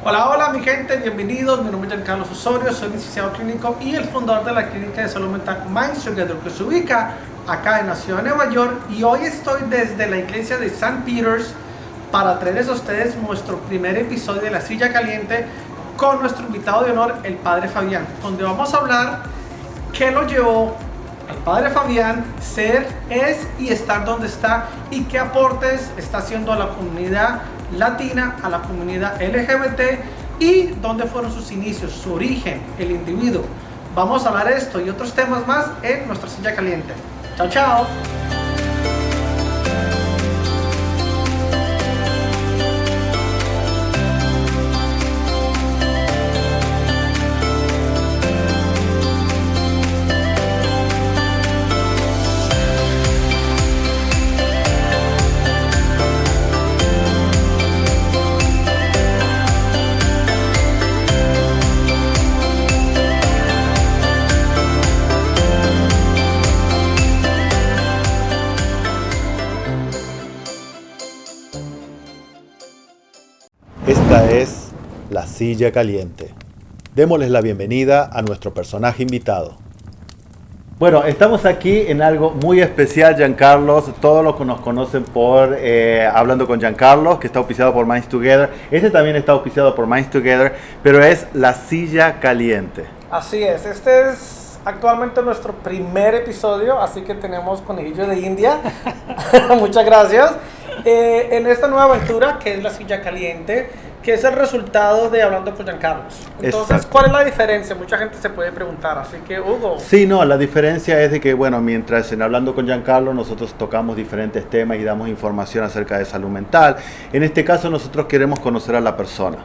Hola, hola mi gente, bienvenidos. Mi nombre es Giancarlo Osorio, soy licenciado clínico y el fundador de la clínica de salud mental Minds Together, que se ubica acá en la ciudad de Nueva York. Y hoy estoy desde la iglesia de St. Peter's para traerles a ustedes nuestro primer episodio de La Silla Caliente con nuestro invitado de honor, el Padre Fabián, donde vamos a hablar qué lo llevó al Padre Fabián ser, es y estar donde está, y qué aportes está haciendo a la comunidad latina, a la comunidad LGBT, y dónde fueron sus inicios, su origen, el individuo. Vamos a hablar de esto y otros temas más en nuestra Silla Caliente. Chao, chao. Esta es La Silla Caliente. Démosles la bienvenida a nuestro personaje invitado. Bueno, estamos aquí en algo muy especial, Giancarlo. Todos los que nos conocen por Hablando con Giancarlo, que está auspiciado por Minds Together. Este también está auspiciado por Minds Together, pero es La Silla Caliente. Así es, este es actualmente nuestro primer episodio, así que tenemos conejillo de India. Muchas gracias. En esta nueva aventura que es La Silla Caliente, que es el resultado de Hablando con Giancarlo. Entonces, Exacto. ¿cuál es la diferencia? Mucha gente se puede preguntar, así que Hugo. Sí, no, la diferencia es de que, bueno, mientras en Hablando con Giancarlo nosotros tocamos diferentes temas y damos información acerca de salud mental, en este caso nosotros queremos conocer a la persona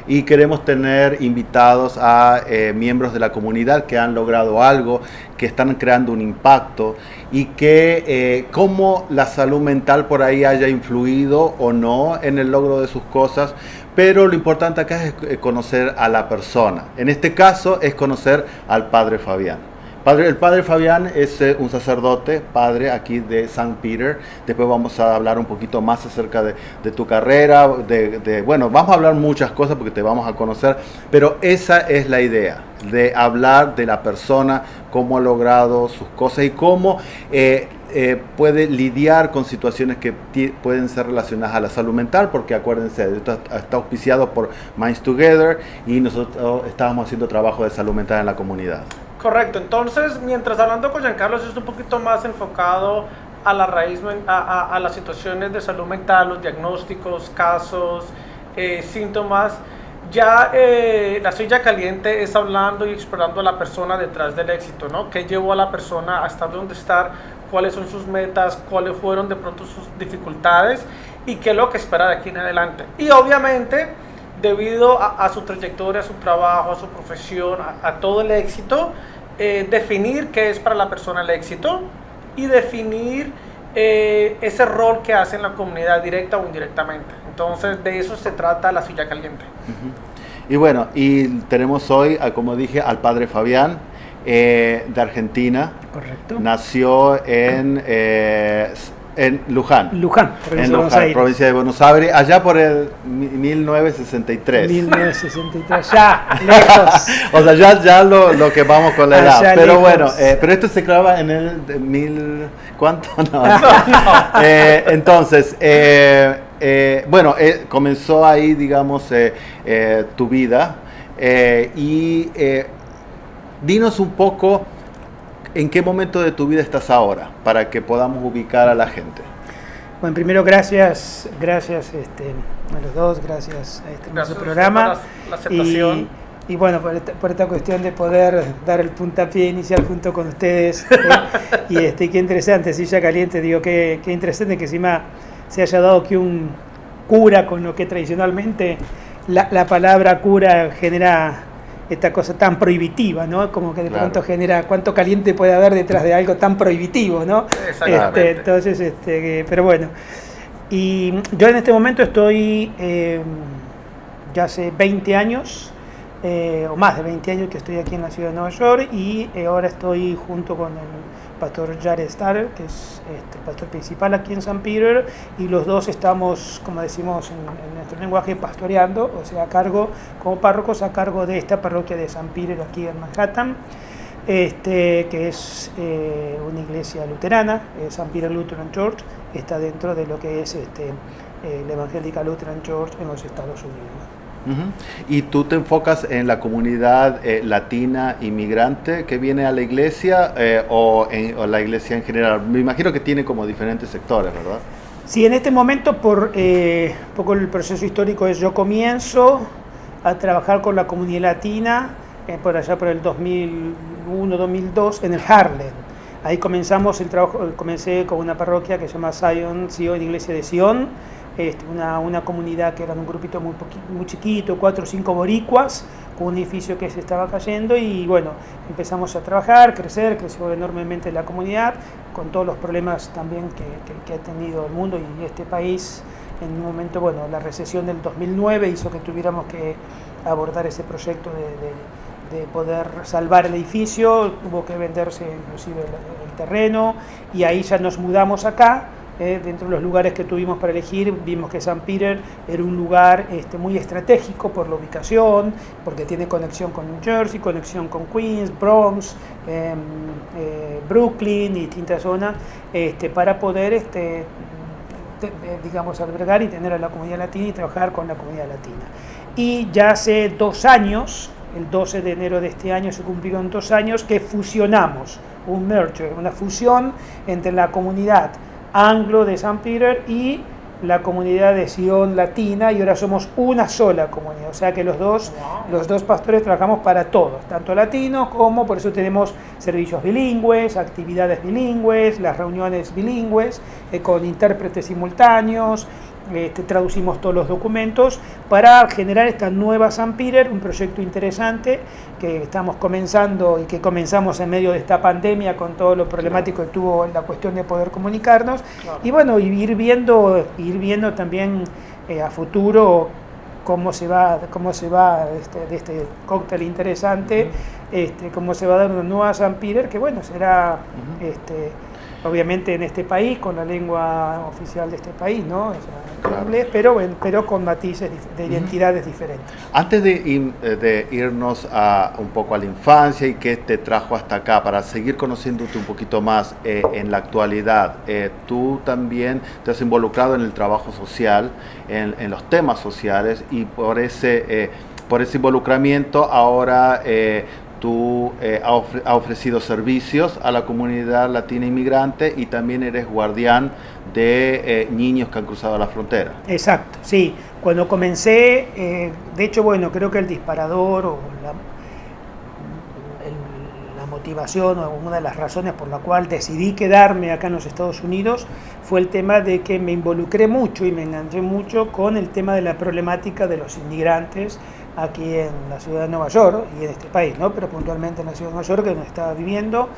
y queremos tener invitados a miembros de la comunidad que han logrado algo, que están creando un impacto y que cómo la salud mental por ahí haya influido o no en el logro de sus cosas. Pero lo importante acá es conocer a la persona. En este caso es conocer al Padre Fabián. El Padre Fabián es un sacerdote, padre aquí de St. Peter. Después vamos a hablar un poquito más acerca de tu carrera. Bueno, vamos a hablar muchas cosas porque te vamos a conocer. Pero esa es la idea, de hablar de la persona, cómo ha logrado sus cosas y cómo puede lidiar con situaciones que pueden ser relacionadas a la salud mental, porque acuérdense, esto está auspiciado por Minds Together y nosotros estábamos haciendo trabajo de salud mental en la comunidad. Correcto, entonces mientras Hablando con Giancarlo es un poquito más enfocado a la raíz, a las situaciones de salud mental, los diagnósticos, casos, síntomas. Ya La Silla Caliente es hablando y explorando a la persona detrás del éxito, ¿no? ¿Qué llevó a la persona a estar donde está? ¿Cuáles son sus metas? ¿Cuáles fueron de pronto sus dificultades? ¿Y qué es lo que espera de aquí en adelante? Y obviamente, debido a su trayectoria, a su trabajo, a su profesión, a todo el éxito, definir qué es para la persona el éxito y definir ese rol que hace en la comunidad directa o indirectamente. Entonces, de eso se trata La Silla Caliente. Y bueno, y tenemos hoy, como dije, al Padre Fabián, de Argentina. Correcto. Nació en Luján. Provincia de Buenos Aires, allá por el 1963. 1963, ya, lejos. O sea, ya lo que vamos con la edad. Allá Pero lejos. bueno, pero esto se graba en el ¿cuánto? No. Entonces, bueno, comenzó ahí, digamos, tu vida. Y dinos un poco en qué momento de tu vida estás ahora, para que podamos ubicar a la gente. Bueno, primero gracias a los dos, gracias a este hermoso programa. Por la aceptación. Y bueno, por esta cuestión de poder dar el puntapié inicial junto con ustedes. Y qué interesante, Silla Caliente, digo, qué interesante que encima se haya dado que un cura, con lo que tradicionalmente la palabra cura genera esta cosa tan prohibitiva, ¿no? Como que de pronto genera cuánto caliente puede haber detrás de algo tan prohibitivo, ¿no? Exactamente. Entonces, pero bueno. Y yo en este momento estoy ya hace 20 años o más de 20 años que estoy aquí en la ciudad de Nueva York, y ahora estoy junto con el pastor Jared Starr, que es el pastor principal aquí en St. Peter, y los dos estamos, como decimos en nuestro lenguaje, pastoreando, o sea, a cargo, como párrocos, a cargo de esta parroquia de St. Peter aquí en Manhattan, que es una iglesia luterana, St. Peter Lutheran Church, está dentro de lo que es el Evangelical Lutheran Church en los Estados Unidos. Y tú te enfocas en la comunidad latina inmigrante que viene a la iglesia o la iglesia en general. Me imagino que tiene como diferentes sectores, ¿verdad? Sí, en este momento, por poco el proceso histórico es, yo comienzo a trabajar con la comunidad latina por allá por el 2001-2002 en el Harlem. Ahí comenzamos el trabajo, comencé con una parroquia que se llama Sion, Iglesia de Sion, una comunidad que era un grupito muy chiquito, 4 o 5 boricuas, con un edificio que se estaba cayendo, y bueno, empezamos a trabajar, creció enormemente la comunidad, con todos los problemas también que ha tenido el mundo y este país. En un momento, bueno, la recesión del 2009 hizo que tuviéramos que abordar ese proyecto de poder salvar el edificio, tuvo que venderse inclusive el terreno, y ahí ya nos mudamos acá. Dentro de los lugares que tuvimos para elegir, vimos que St. Peter era un lugar muy estratégico por la ubicación, porque tiene conexión con New Jersey, conexión con Queens, Bronx, Brooklyn y distintas zonas, para poder digamos, albergar y tener a la comunidad latina y trabajar con la comunidad latina. Y ya hace 2 años, el 12 de enero de este año se cumplieron 2 años que fusionamos, un merger, una fusión entre la comunidad anglo de St. Peter y la comunidad de Sion latina, y ahora somos una sola comunidad, o sea que los dos pastores trabajamos para todos, tanto latinos como, por eso tenemos servicios bilingües, actividades bilingües, las reuniones bilingües, con intérpretes simultáneos, traducimos todos los documentos para generar esta nueva St. Peter, un proyecto interesante que estamos comenzando y que comenzamos en medio de esta pandemia con todo lo problemático que tuvo la cuestión de poder comunicarnos, y bueno, ir viendo también a futuro cómo se va de este cóctel interesante, cómo se va a dar una nueva St. Peter, que bueno, será obviamente en este país, con la lengua oficial de este país, ¿no? O sea, claro, inglés, pero con matices de identidades diferentes. Antes de irnos un poco a la infancia y qué te trajo hasta acá, para seguir conociéndote un poquito más en la actualidad, tú también te has involucrado en el trabajo social, en los temas sociales, y por ese involucramiento ahora tú has ofrecido servicios a la comunidad latina inmigrante, y también eres guardián de niños que han cruzado la frontera. Exacto, sí. Cuando comencé, de hecho, bueno, creo que el disparador o la motivación, o una de las razones por la cual decidí quedarme acá en los Estados Unidos, fue el tema de que me involucré mucho y me enganché mucho con el tema de la problemática de los inmigrantes aquí en la ciudad de Nueva York y en este país, ¿no? Pero puntualmente en la ciudad de Nueva York, que donde estaba viviendo,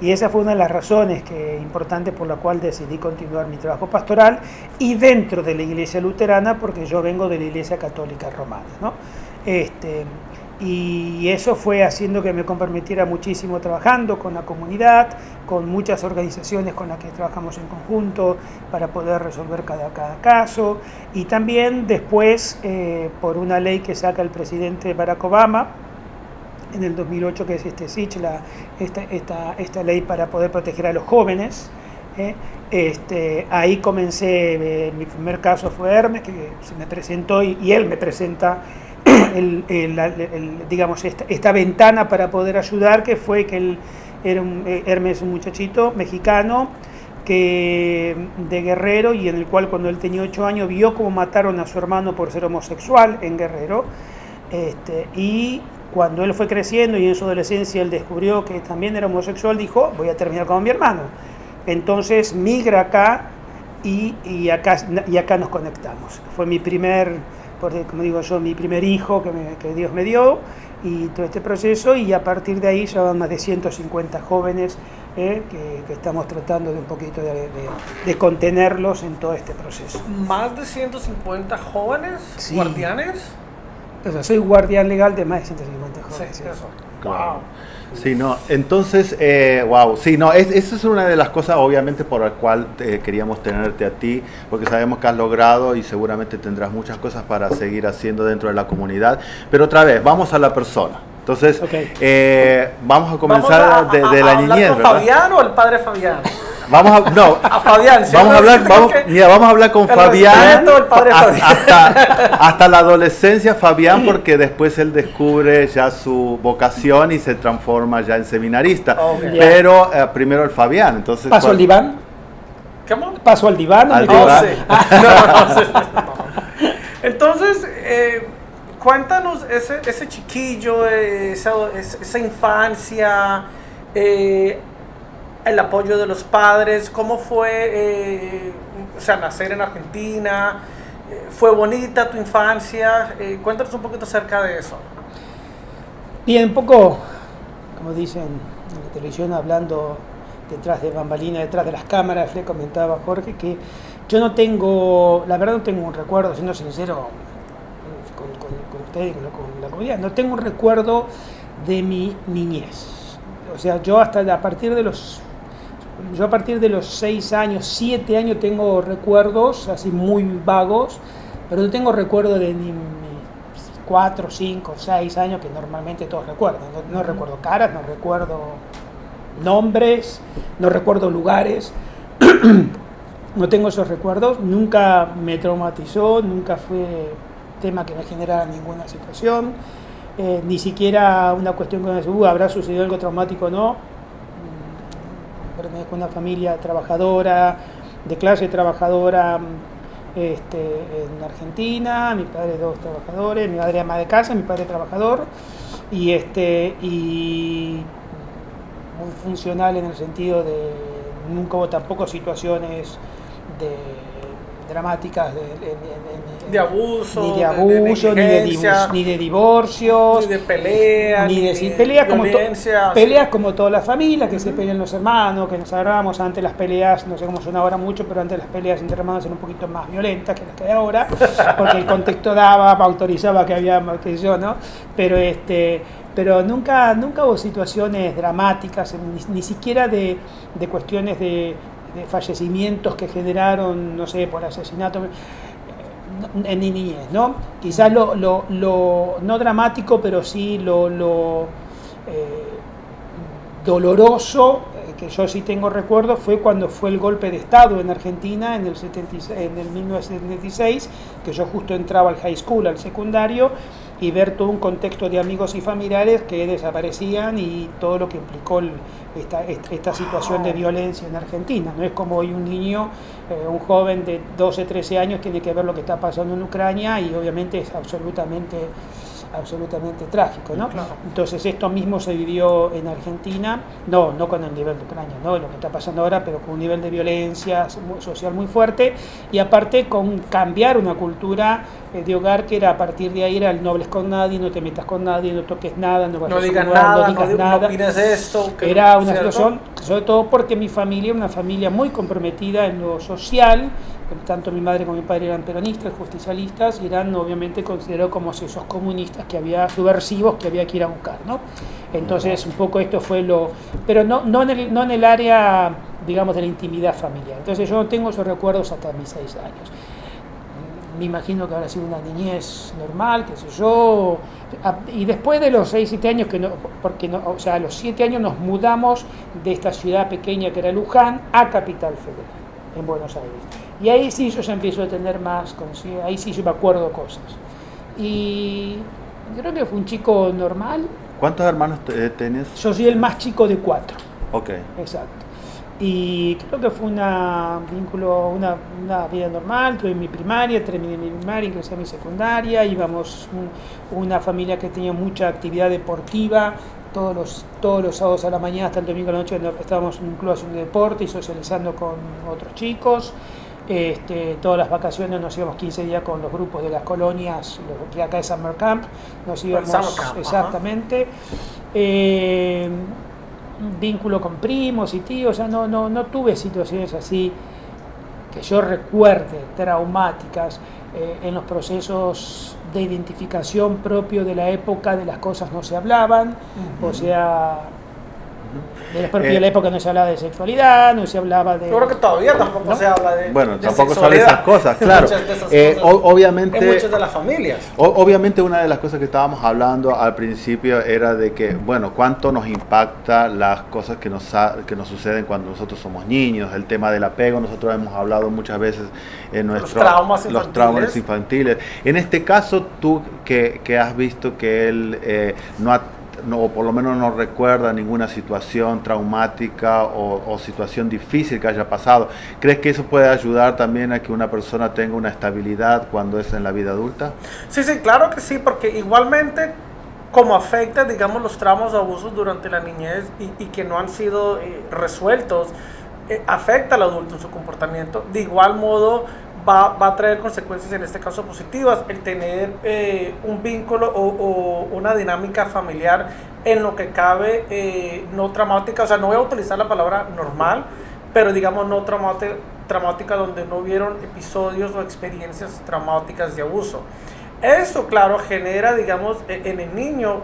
y esa fue una de las razones importantes por la cual decidí continuar mi trabajo pastoral, y dentro de la iglesia luterana, porque yo vengo de la iglesia católica romana, ¿no? Y eso fue haciendo que me comprometiera muchísimo trabajando con la comunidad, con muchas organizaciones con las que trabajamos en conjunto para poder resolver cada caso, y también después por una ley que saca el presidente Barack Obama en el 2008, que es SICH, esta ley para poder proteger a los jóvenes. Ahí comencé, mi primer caso fue Hermes, que se me presentó y él me presenta digamos, esta ventana para poder ayudar, que fue que Hermes es un muchachito mexicano de Guerrero, y en el cual cuando él tenía 8 años vio cómo mataron a su hermano por ser homosexual en Guerrero, y cuando él fue creciendo y en su adolescencia él descubrió que también era homosexual, dijo: voy a terminar con mi hermano. Entonces migra acá y acá nos conectamos. Fue mi primer, como digo yo, mi primer hijo que Dios me dio, y todo este proceso, y a partir de ahí ya van más de 150 jóvenes que estamos tratando de un poquito de contenerlos en todo este proceso. ¿Más de 150 jóvenes, sí, guardianes? O sea, soy guardián legal de más de 150 jóvenes. Sí, eso. Claro. Wow. Sí, no, entonces, wow, sí, no, esa es una de las cosas obviamente por la cual queríamos tenerte a ti, porque sabemos que has logrado y seguramente tendrás muchas cosas para seguir haciendo dentro de la comunidad, pero otra vez, vamos a la persona. Entonces, vamos a comenzar de la niñez, ¿con ¿verdad? Fabián o el padre Fabián? Vamos a, no, A Fabián. ¿Sí? vamos a hablar, vamos a hablar con el Fabián, respeto, el padre Fabián. hasta la adolescencia Fabián, porque después él descubre ya su vocación y se transforma ya en seminarista. Okay. Pero primero el Fabián, entonces. ¿Paso al diván? ¿Cómo? ¿Paso al diván? Al ¿O me diván. quedo? Sí. Entonces, cuéntanos ese chiquillo, esa infancia, el apoyo de los padres, cómo fue, o sea, nacer en Argentina, fue bonita tu infancia, cuéntanos un poquito acerca de eso. Bien, un poco, como dicen en la televisión, hablando detrás de bambalinas, detrás de las cámaras, le comentaba a Jorge que yo no tengo, la verdad no tengo un recuerdo, siendo sincero con ustedes, con la comunidad, no tengo un recuerdo de mi niñez. O sea, yo a partir de los 6 años, 7 años tengo recuerdos así muy vagos, pero no tengo recuerdo de ni mis 4, 5, 6 años que normalmente todos recuerdan. No recuerdo caras, no recuerdo nombres, no recuerdo lugares. No tengo esos recuerdos, nunca me traumatizó, nunca fue tema que me generara ninguna situación, ni siquiera una cuestión que me habrá sucedido algo traumático o no. Pertenezco a una familia trabajadora, de clase trabajadora en Argentina, mi padre 2 trabajadores, mi madre ama de casa, mi padre trabajador, y muy funcional en el sentido de nunca hubo tampoco situaciones dramáticas de abuso, ni de divorcios, ni de peleas, peleas como toda la familia, que se pelean los hermanos, que nos agarrábamos. Antes las peleas, no sé cómo son ahora mucho, pero antes las peleas entre hermanos eran un poquito más violentas que las que hay ahora, porque el contexto autorizaba que había, qué sé yo, ¿no? Pero nunca hubo situaciones dramáticas, ni siquiera de cuestiones de fallecimientos que generaron, no sé, por asesinato en mi niñez, ¿no? Quizás lo no dramático, pero sí lo doloroso, que yo sí tengo recuerdo, fue cuando fue el golpe de Estado en Argentina en el 1976, que yo justo entraba al high school, al secundario, y ver todo un contexto de amigos y familiares que desaparecían y todo lo que implicó esta situación de violencia en Argentina. No es como hoy un niño, un joven de 12, 13 años tiene que ver lo que está pasando en Ucrania y obviamente es absolutamente trágico, ¿no? Claro. Entonces esto mismo se vivió en Argentina, no con el nivel de Ucrania, no lo que está pasando ahora, pero con un nivel de violencia social muy fuerte, y aparte con cambiar una cultura de hogar que era, a partir de ahí era el no hables con nadie, no te metas con nadie, no toques nada, no vayas no digas a un lugar, nada, no digas nada. No opines esto. Era una ¿cierto? situación, sobre todo porque mi familia era una familia muy comprometida en lo social. Tanto mi madre como mi padre eran peronistas, justicialistas, y eran obviamente considerados como esos comunistas que había, subversivos, que había que ir a buscar, ¿no? Entonces un poco esto fue pero no en el área, digamos, de la intimidad familiar. Entonces yo no tengo esos recuerdos hasta mis 6 años. Me imagino que habrá sido una niñez normal, qué sé yo, y después de los 6, 7 años, o sea, a los 7 años nos mudamos de esta ciudad pequeña que era Luján a Capital Federal, en Buenos Aires. Y ahí sí yo ya empiezo a tener más conciencia, ahí sí yo me acuerdo cosas. Y creo que fue un chico normal. ¿Cuántos hermanos tenés? Yo soy el más chico de 4. Ok. Exacto. Y creo que fue una vida normal. Tuve mi primaria, terminé mi primaria, ingresé a mi secundaria, íbamos una familia que tenía mucha actividad deportiva. Todos los sábados a la mañana hasta el domingo a la noche estábamos en un club haciendo deporte y socializando con otros chicos. Todas las vacaciones nos íbamos 15 días con los grupos de las colonias, que acá es Summer Camp, nos íbamos exactamente. Vínculo con primos y tíos, ya no tuve situaciones así que yo recuerde traumáticas. en los procesos de identificación propio de la época de las cosas no se hablaban, o sea, de la época no se hablaba de sexualidad, no se hablaba de... Yo creo que todavía tampoco se habla de bueno, de tampoco se habla de esas cosas, claro. Muchas de esas cosas Obviamente, en muchas de las familias. Obviamente una de las cosas que estábamos hablando al principio era de que, bueno, cuánto nos impacta las cosas que nos suceden cuando nosotros somos niños, el tema del apego, nosotros hemos hablado muchas veces en los traumas infantiles. En este caso, tú que has visto que él o por lo menos no recuerda ninguna situación traumática o situación difícil que haya pasado. ¿Crees que eso puede ayudar también a que una persona tenga una estabilidad cuando es en la vida adulta? Sí, claro que sí, porque igualmente como afecta, digamos, los traumas o abusos durante la niñez y que no han sido resueltos, afecta al adulto en su comportamiento. De igual modo, va a traer consecuencias, en este caso positivas, el tener un vínculo o una dinámica familiar en lo que cabe no traumática, o sea, no voy a utilizar la palabra normal, pero digamos no traumática donde no hubieron episodios o experiencias traumáticas de abuso. Eso, claro, genera, digamos, en el niño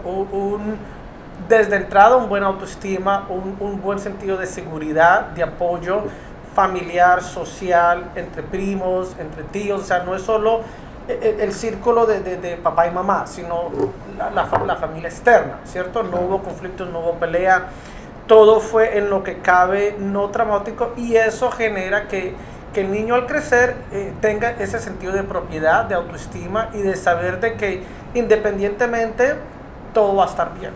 desde entrada un buen autoestima, un buen sentido de seguridad, de apoyo familiar, social, entre primos, entre tíos, o sea, no es solo el círculo de papá y mamá, sino la familia externa, ¿cierto? No hubo conflictos, no hubo pelea, todo fue en lo que cabe no traumático, y eso genera que el niño al crecer tenga ese sentido de propiedad, de autoestima y de saber de que independientemente todo va a estar bien.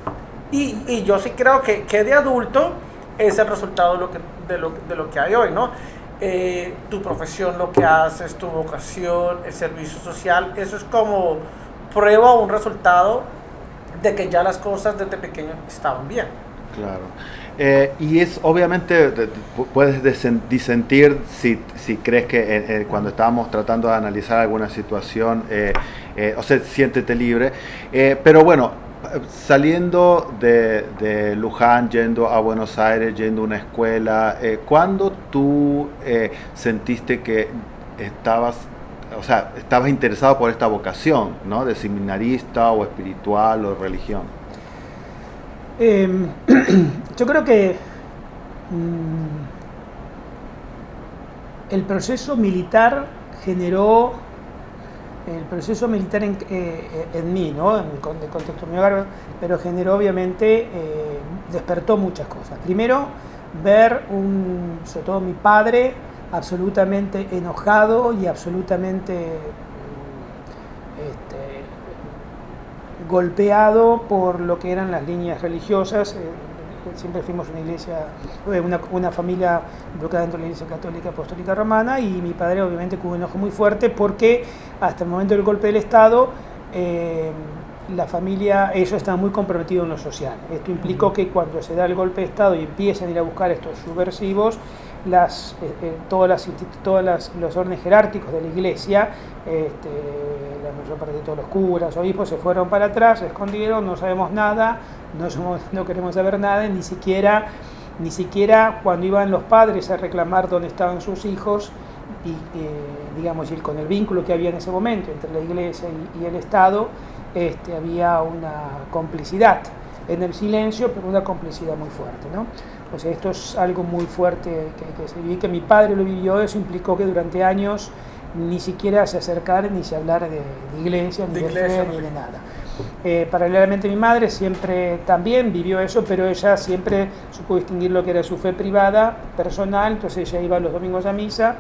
Y yo sí creo que de adulto es el resultado de lo que hay hoy, ¿no? Tu profesión, lo que haces, tu vocación, el servicio social, eso es como prueba o un resultado de que ya las cosas desde pequeño estaban bien. Claro. Y es obviamente, puedes disentir si crees que cuando estábamos tratando de analizar alguna situación, o sea, siéntete libre, pero bueno, saliendo de Luján, yendo a Buenos Aires, yendo a una escuela, ¿cuándo tú sentiste que estabas interesado por esta vocación, ¿no? De seminarista o espiritual o religión? Yo creo que el proceso militar generó en mí, ¿no? En el contexto de mi hogar, pero generó obviamente, despertó muchas cosas. Primero, ver sobre todo mi padre, absolutamente enojado y absolutamente golpeado por lo que eran las líneas religiosas. Siempre fuimos una iglesia, una familia involucrada dentro de la Iglesia Católica Apostólica Romana, y mi padre obviamente tuvo un enojo muy fuerte porque hasta el momento del golpe del Estado la familia, ellos estaban muy comprometidos en lo social. Esto implicó que cuando se da el golpe de Estado y empiezan a ir a buscar estos subversivos, todos los órdenes jerárquicos de la iglesia, la mayor parte de todos los curas, obispos, se fueron para atrás, se escondieron, no sabemos nada, no queremos saber nada, ni siquiera cuando iban los padres a reclamar dónde estaban sus hijos, y con el vínculo que había en ese momento entre la iglesia y el Estado, había una complicidad en el silencio, pero una complicidad muy fuerte, ¿no? O sea, esto es algo muy fuerte que se vivió, que mi padre lo vivió. Eso implicó que durante años ni siquiera se acercara ni se hablara de iglesia, ni de fe, ni de nada. Paralelamente mi madre siempre también vivió eso, pero ella siempre supo distinguir lo que era su fe privada, personal, entonces ella iba los domingos a misa.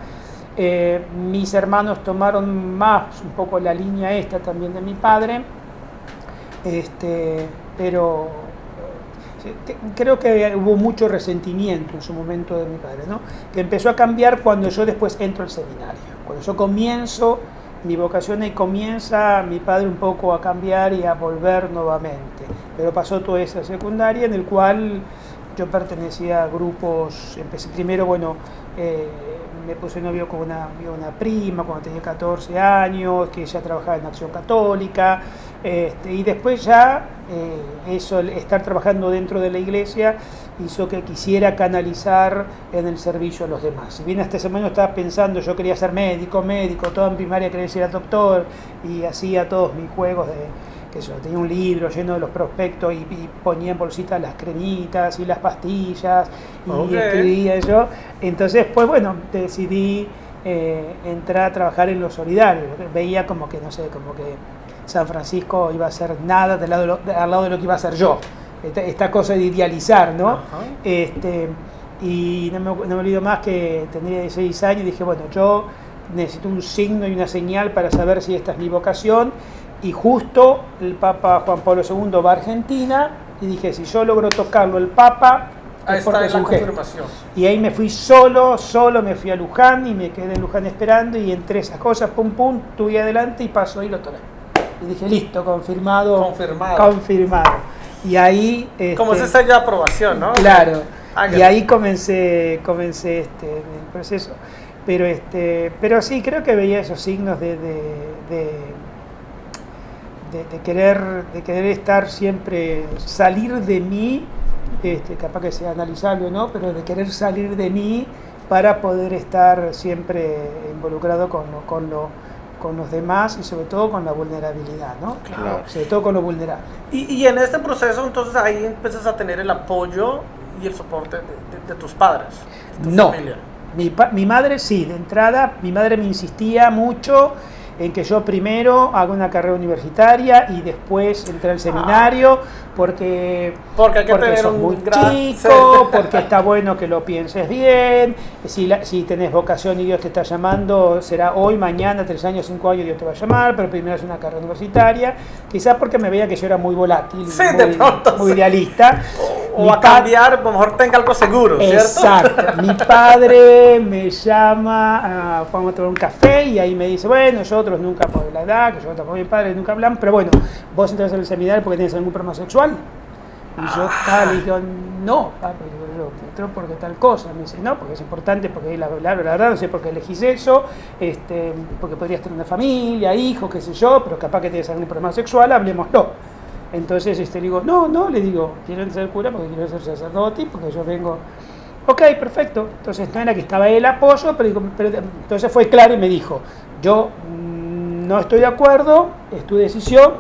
Mis hermanos tomaron más un poco la línea esta también de mi padre, pero creo que hubo mucho resentimiento en su momento de mi padre, ¿no? Que empezó a cambiar cuando yo después entro al seminario. Cuando yo comienzo mi vocación, y comienza mi padre un poco a cambiar y a volver nuevamente. Pero pasó toda esa secundaria en el cual yo pertenecía a grupos. Empecé primero, me puse novio con una prima cuando tenía 14 años, que ella trabajaba en Acción Católica. Y después ya eso, el estar trabajando dentro de la iglesia, hizo que quisiera canalizar en el servicio a los demás. Si bien hasta ese momento estaba pensando, yo quería ser médico, toda en primaria quería ser doctor, y hacía todos mis juegos que yo tenía un libro lleno de los prospectos y ponía en bolsitas las cremitas y las pastillas y escribía eso. Entonces, pues bueno, decidí entrar a trabajar en lo solidario. Veía como que, no sé, como que San Francisco iba a ser nada al lado de lo que iba a ser yo. Esta cosa de idealizar, ¿no? Y no me olvido más que tenía 16 años y dije, bueno, yo necesito un signo y una señal para saber si esta es mi vocación. Y justo el Papa Juan Pablo II va a Argentina y dije, si yo logro tocarlo el Papa, ahí está la confirmación. Y ahí me fui solo me fui a Luján y me quedé en Luján esperando, y entre esas cosas, pum, tuve adelante y pasó y lo tomé. Y ddije, listo, confirmado. Y ahí... como ese sello de aprobación, ¿no? Claro. Y ahí comencé el proceso. Pero sí, creo que veía esos signos de querer estar siempre, salir de mí, capaz que sea analizable o no, pero de querer salir de mí para poder estar siempre involucrado con los demás y sobre todo con la vulnerabilidad, ¿no? Claro. Sobre todo con lo vulnerable. Y en este proceso, entonces, ahí empiezas a tener el apoyo y el soporte de tus padres, de tu familia. Mi madre sí, de entrada, mi madre me insistía mucho en que yo primero haga una carrera universitaria y después entré al seminario, porque hay que tener sos un muy gran chico, porque está bueno que lo pienses bien, si tenés vocación y Dios te está llamando, será hoy, mañana, 3 años, 5 años Dios te va a llamar, pero primero es una carrera universitaria, quizás porque me veía que yo era muy volátil, muy idealista. O a cambiar, a lo mejor tenga algo seguro, ¿cierto? Exacto. Mi padre me llama, vamos a tomar un café, y ahí me dice, bueno, nosotros nunca, por la edad, que yo tampoco mi padre nunca hablan, pero bueno, vos entras en el seminario porque tenés algún problema sexual. Y yo le digo, no, papi, yo entro porque tal cosa. Me dice, no, porque es importante, porque la verdad no sé por qué elegís eso, porque podrías tener una familia, hijos, qué sé yo, pero capaz que tenés algún problema sexual, hablemoslo. Entonces le digo, no, le digo, quiero ser cura porque quiero ser sacerdote, porque yo vengo, ok, perfecto. Entonces no era que estaba el apoyo, pero entonces fue claro y me dijo, yo no estoy de acuerdo, es tu decisión,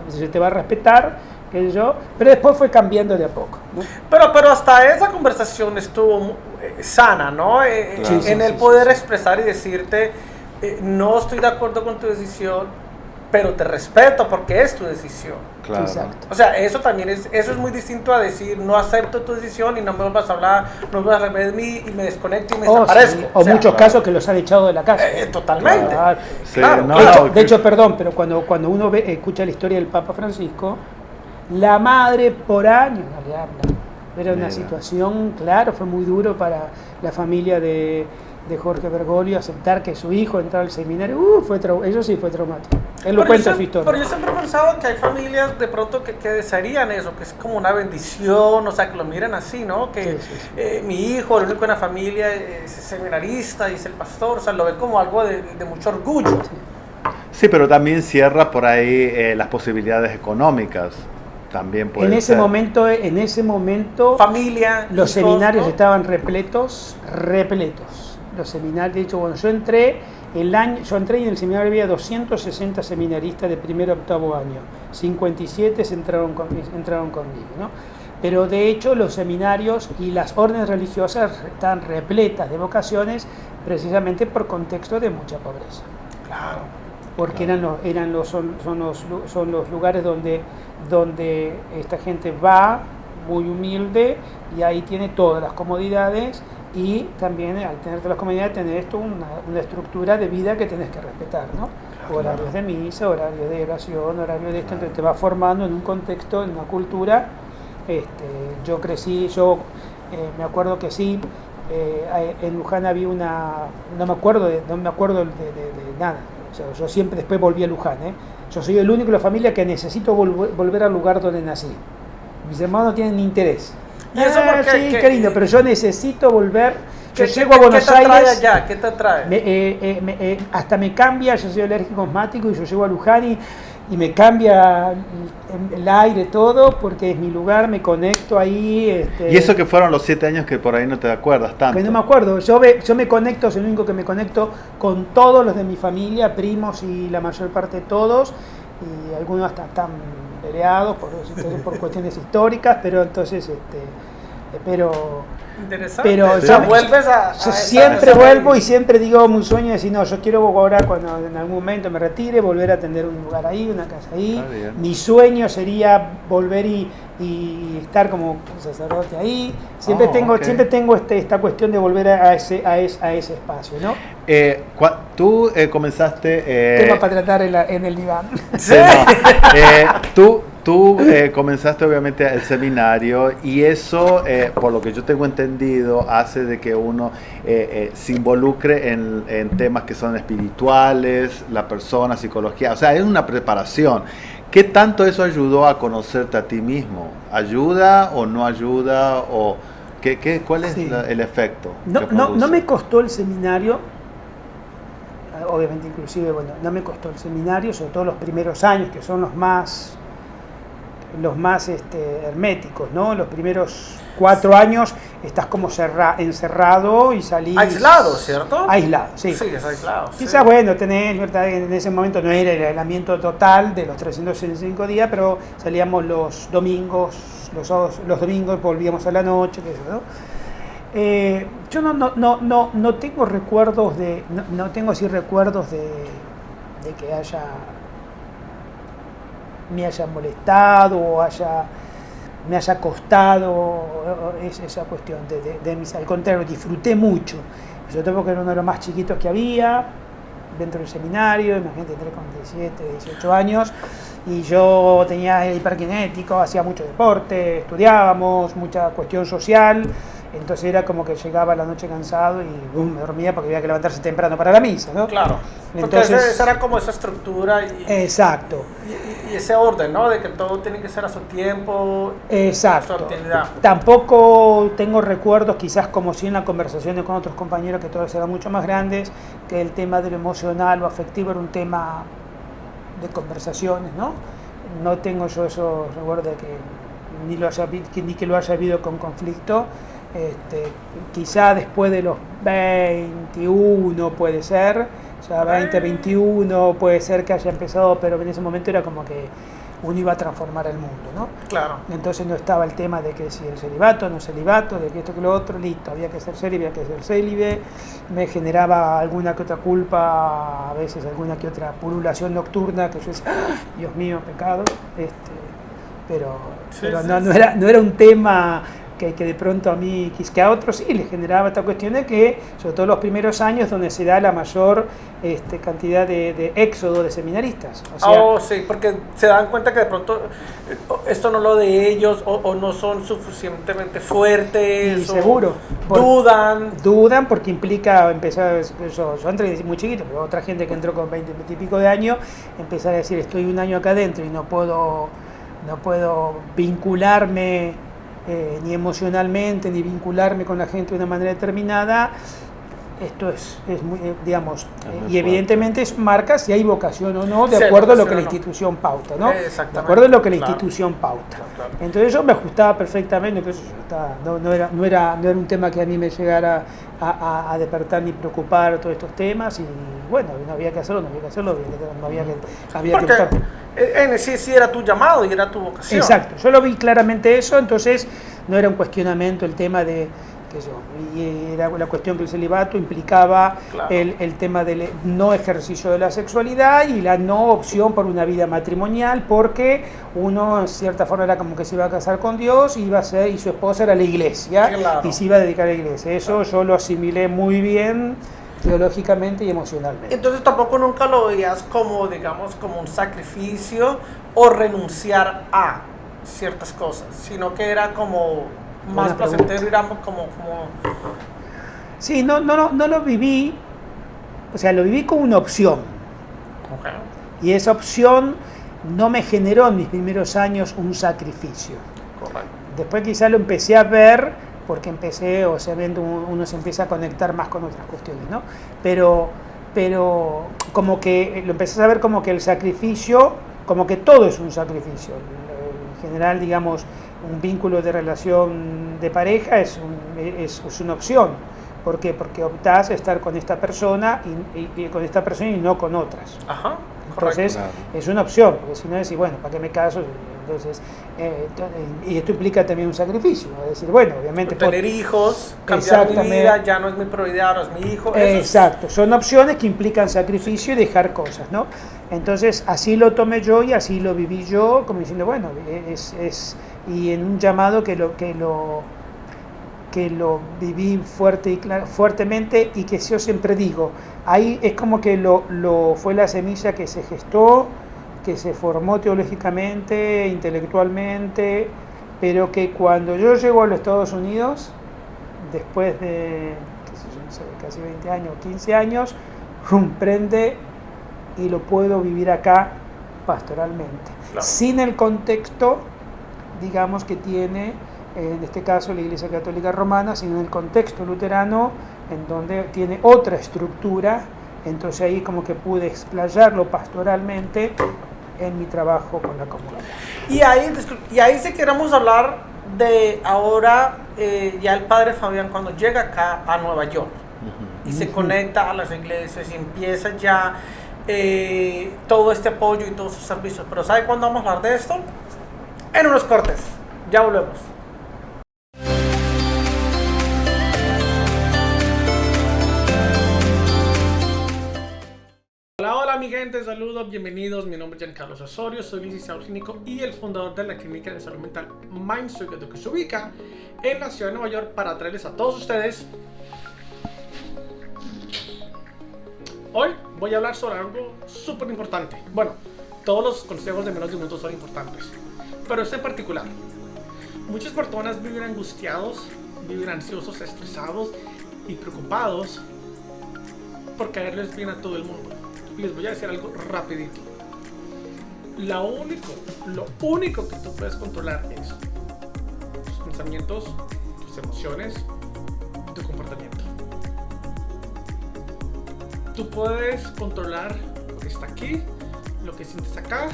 se te va a respetar, qué sé yo, pero después fue cambiando de a poco, ¿no? Pero hasta esa conversación estuvo sana, ¿no? En el poder expresar y decirte, no estoy de acuerdo con tu decisión, pero te respeto porque es tu decisión. Claro. Exacto. O sea, eso es muy distinto a decir, no acepto tu decisión y no me vuelvas a hablar, no vuelvas a hablar de mí y me desconecto y me desaparezco. Sí. O muchos casos que los han echado de la casa. Totalmente. Claro. Sí, Claro. De hecho, perdón, pero cuando uno escucha la historia del Papa Francisco, la madre por años no le habla. Era una situación, claro, fue muy duro para la familia de Jorge Bergoglio aceptar que su hijo entrara al seminario. Eso sí fue traumático. Él lo cuenta su historia. Pero yo siempre he pensado que hay familias de pronto que desearían eso, que es como una bendición, o sea, que lo miran así, ¿no? Que mi hijo, el único en la familia, es seminarista y es el pastor, o sea, lo ven como algo de mucho orgullo. Sí, pero también cierra por ahí las posibilidades económicas. También puede en ese momento familia, los hijos, seminarios ¿no? estaban repletos. Los seminarios, de hecho, yo entré y en el seminario había 260 seminaristas de primero a octavo año, 57 entraron conmigo, ¿no? Pero de hecho los seminarios y las órdenes religiosas están repletas de vocaciones precisamente por contexto de mucha pobreza. Claro. Porque son los lugares donde esta gente va muy humilde y ahí tiene todas las comodidades, y también al tener todas las comodidades tenés una estructura de vida que tenés que respetar, ¿no? Claro. Horarios de misa, horarios de oración, horarios de esto, entonces te va formando en un contexto, en una cultura. Yo crecí, me acuerdo que sí, en Luján había no me acuerdo de nada. O sea, yo siempre después volví a Luján, Yo soy el único de la familia que necesito volver al lugar donde nací. Mis hermanos no tienen interés. ¿Y eso por qué? Sí, qué lindo, pero yo necesito volver. Yo ¿Qué, llego a Buenos ¿qué te atrae Aires. allá? ¿Qué te atrae? Hasta me cambia, yo soy alérgico asmático y yo llego a Luján y me cambia el aire, todo, porque es mi lugar, me conecto ahí. Y eso que fueron los 7 años que por ahí no te acuerdas tanto. Que no me acuerdo, yo me conecto, soy el único que me conecto con todos los de mi familia, primos y la mayor parte de todos, y algunos hasta están peleados por cuestiones históricas, pero entonces, Interesante. pero yo vuelves yo siempre vuelvo y siempre digo mi sueño es decir, no, yo quiero ahora cuando en algún momento me retire, volver a tener un lugar ahí, una casa ahí. Mi sueño sería volver y estar como sacerdote ahí. Siempre tengo esta cuestión de volver a ese espacio, ¿no? Tú comenzaste... Tema para tratar en el diván. Sí, Tú comenzaste obviamente el seminario y eso, por lo que yo tengo entendido, hace de que uno se involucre en temas que son espirituales, la persona, psicología, o sea, es una preparación. ¿Qué tanto eso ayudó a conocerte a ti mismo? ¿Ayuda o no ayuda? O ¿cuál es el efecto? No me costó el seminario, obviamente inclusive, no me costó el seminario, sobre todo los primeros años, que son los más herméticos, ¿no? Los primeros 4 años estás como encerrado y salís... Aislado, ¿cierto? Aislado, sí. Sí, es aislado. Quizás, tenés libertad, en ese momento no era el aislamiento total de los 365 días, pero salíamos los domingos, los domingos volvíamos a la noche, qué sé yo, ¿no? Yo no tengo recuerdos no tengo así recuerdos de que me haya molestado o me haya costado esa cuestión de mis, al contrario, disfruté mucho. Yo tengo que era uno de los más chiquitos que había dentro del seminario, imagínate, entré con 17, 18 años y yo tenía el hiperkinético, hacía mucho deporte, estudiábamos, mucha cuestión social. Entonces era como que llegaba a la noche cansado y me dormía porque había que levantarse temprano para la misa, ¿no? Claro, porque entonces, esa era como esa estructura exacto. Y ese orden, ¿no? De que todo tiene que ser a su tiempo, exacto. a su actividad. Tampoco tengo recuerdos, quizás como si en las conversaciones con otros compañeros que todos eran mucho más grandes, que el tema de lo emocional o afectivo era un tema de conversaciones, ¿no? No tengo yo esos recuerdos de que ni que lo haya habido con conflicto. Quizá después de los 21 puede ser, ya 20, 21 puede ser que haya empezado, pero en ese momento era como que uno iba a transformar el mundo, ¿no? Claro. Entonces no estaba el tema de que si el celibato, no celibato, de que esto que lo otro, listo, había que ser célibe, había que ser célibe, me generaba alguna que otra culpa, a veces alguna que otra pululación nocturna, que yo decía, Dios mío, pecado, pero no era un tema que de pronto a mí, que a otros sí les generaba esta cuestión de que, sobre todo los primeros años, donde se da la mayor cantidad de éxodo de seminaristas. O sea, sí, porque se dan cuenta que de pronto esto no es lo de ellos, o no son suficientemente fuertes, y seguro. Dudan porque implica empezar, yo entré muy chiquito, pero otra gente que entró con 20 y pico de años, empezar a decir, estoy un año acá adentro y no puedo vincularme ni emocionalmente, ni vincularme con la gente de una manera determinada. Esto es muy, digamos, y evidentemente marca si hay vocación o no, de acuerdo a lo que la institución pauta, ¿no? Exactamente. De acuerdo a lo que la institución pauta. Claro. Entonces yo me ajustaba perfectamente, que eso no era un tema que a mí me llegara a despertar ni preocupar todos estos temas, y bueno, no había que hacerlo, sí era tu llamado y era tu vocación. Exacto, yo lo vi claramente eso, entonces no era un cuestionamiento el tema de y era la cuestión que el celibato implicaba, claro, el tema del no ejercicio de la sexualidad y la no opción por una vida matrimonial, porque uno en cierta forma era como que se iba a casar con Dios y su esposa era la iglesia, claro, y se iba a dedicar a la iglesia. Eso, claro, yo lo asimilé muy bien teológicamente y emocionalmente. Entonces tampoco nunca lo veías como, digamos, como un sacrificio o renunciar a ciertas cosas, sino que era como más placentero, digamos, como... Sí, no lo viví, o sea, lo viví como una opción. Okay. Y esa opción no me generó en mis primeros años un sacrificio. Correcto. Después quizá lo empecé a ver, porque uno se empieza a conectar más con otras cuestiones, ¿no? Pero como que lo empecé a ver como que el sacrificio como que todo es un sacrificio. En general, digamos, un vínculo de relación de pareja es una opción. ¿Por qué? Porque optás a estar con esta persona y con esta persona y no con otras. Ajá. Entonces, Claro. es una opción, porque si no decís, bueno, ¿para qué me caso? Entonces, y esto implica también un sacrificio, ¿no? Es decir, bueno, obviamente... Tener hijos, cambiar mi Exactamente. vida, ya no es mi prioridad, ahora es mi hijo. Eso es- Exacto, son opciones que implican sacrificio y dejar cosas, ¿no? Entonces, así lo tomé yo y así lo viví yo, como diciendo, bueno, y en un llamado que lo viví fuertemente y que yo siempre digo, ahí es como que fue la semilla que se gestó, que se formó teológicamente, intelectualmente, pero que cuando yo llego a los Estados Unidos, después de qué sé yo, no sé, casi 20 años, 15 años, prende y lo puedo vivir acá pastoralmente, Claro. sin el contexto, digamos, que tiene en este caso la Iglesia Católica Romana, sino en el contexto luterano, en donde tiene otra estructura. Entonces ahí como que pude explayarlo pastoralmente en mi trabajo con la comunidad. Y ahí si queremos hablar de ahora, ya el padre Fabián cuando llega acá a Nueva York y se conecta a las iglesias y empieza ya todo este apoyo y todos sus servicios. Pero ¿sabe cuándo vamos a hablar de esto? En unos cortes. Ya volvemos. Hola mi gente, saludos, bienvenidos. Mi nombre es Giancarlo Osorio, soy licenciado clínico y el fundador de la clínica de salud mental Mind Together, que se ubica en la ciudad de Nueva York, para traerles a todos ustedes. Hoy voy a hablar sobre algo súper importante. Bueno, todos los consejos de menos de un minuto son importantes, pero este en particular. Muchas personas viven angustiados, viven ansiosos, estresados y preocupados por caerles bien a todo el mundo. Les voy a decir algo rapidito. Lo único que tú puedes controlar es tus pensamientos, tus emociones, tu comportamiento. Tú puedes controlar lo que está aquí, lo que sientes acá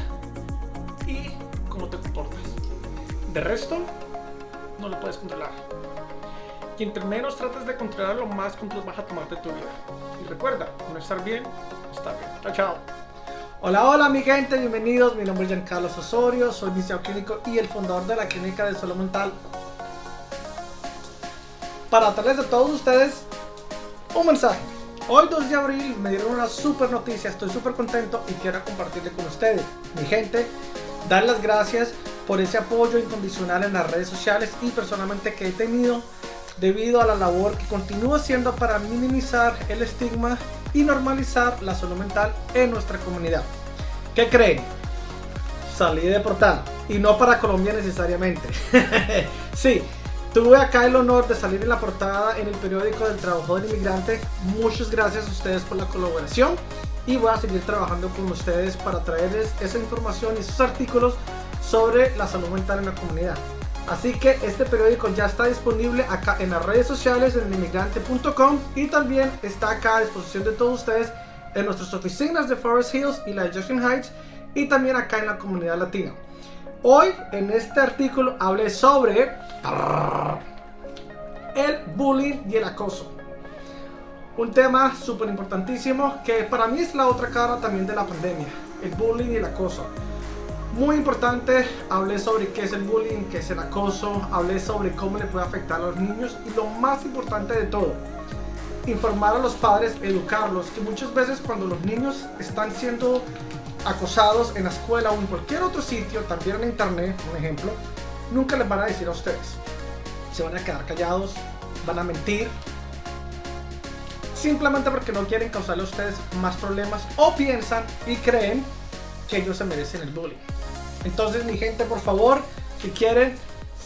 y cómo te comportas. De resto, no lo puedes controlar. Y entre menos trates de controlarlo, más control vas a tomar de tu vida. Y recuerda, no estar bien, está bien. Chao, chao. Hola mi gente, bienvenidos. Mi nombre es Giancarlo Osorio, soy licenciado clínico y el fundador de la clínica de salud mental. Para traerles a todos ustedes un mensaje. Hoy 2 de abril me dieron una super noticia, estoy súper contento y quiero compartirle con ustedes. Mi gente, dar las gracias por ese apoyo incondicional en las redes sociales y personalmente que he tenido debido a la labor que continúo haciendo para minimizar el estigma y normalizar la salud mental en nuestra comunidad. ¿Qué creen? Salí de portada y no para Colombia necesariamente. Sí, tuve acá el honor de salir en la portada en el periódico del Trabajador Inmigrante. Muchas gracias a ustedes por la colaboración y voy a seguir trabajando con ustedes para traerles esa información y esos artículos sobre la salud mental en la comunidad. Así que este periódico ya está disponible acá en las redes sociales en inmigrante.com y también está acá a disposición de todos ustedes en nuestras oficinas de Forest Hills y la de Junction Heights y también acá en la comunidad latina. Hoy en este artículo hablé sobre el bullying y el acoso. Un tema súper importantísimo que para mí es la otra cara también de la pandemia, el bullying y el acoso. Muy importante, hablé sobre qué es el bullying, qué es el acoso, hablé sobre cómo le puede afectar a los niños y lo más importante de todo, informar a los padres, educarlos, que muchas veces cuando los niños están siendo acosados en la escuela o en cualquier otro sitio, también en internet, por ejemplo, nunca les van a decir a ustedes. Se van a quedar callados, van a mentir, simplemente porque no quieren causarle a ustedes más problemas o piensan y creen que ellos se merecen el bullying. Entonces mi gente, por favor, si quieren,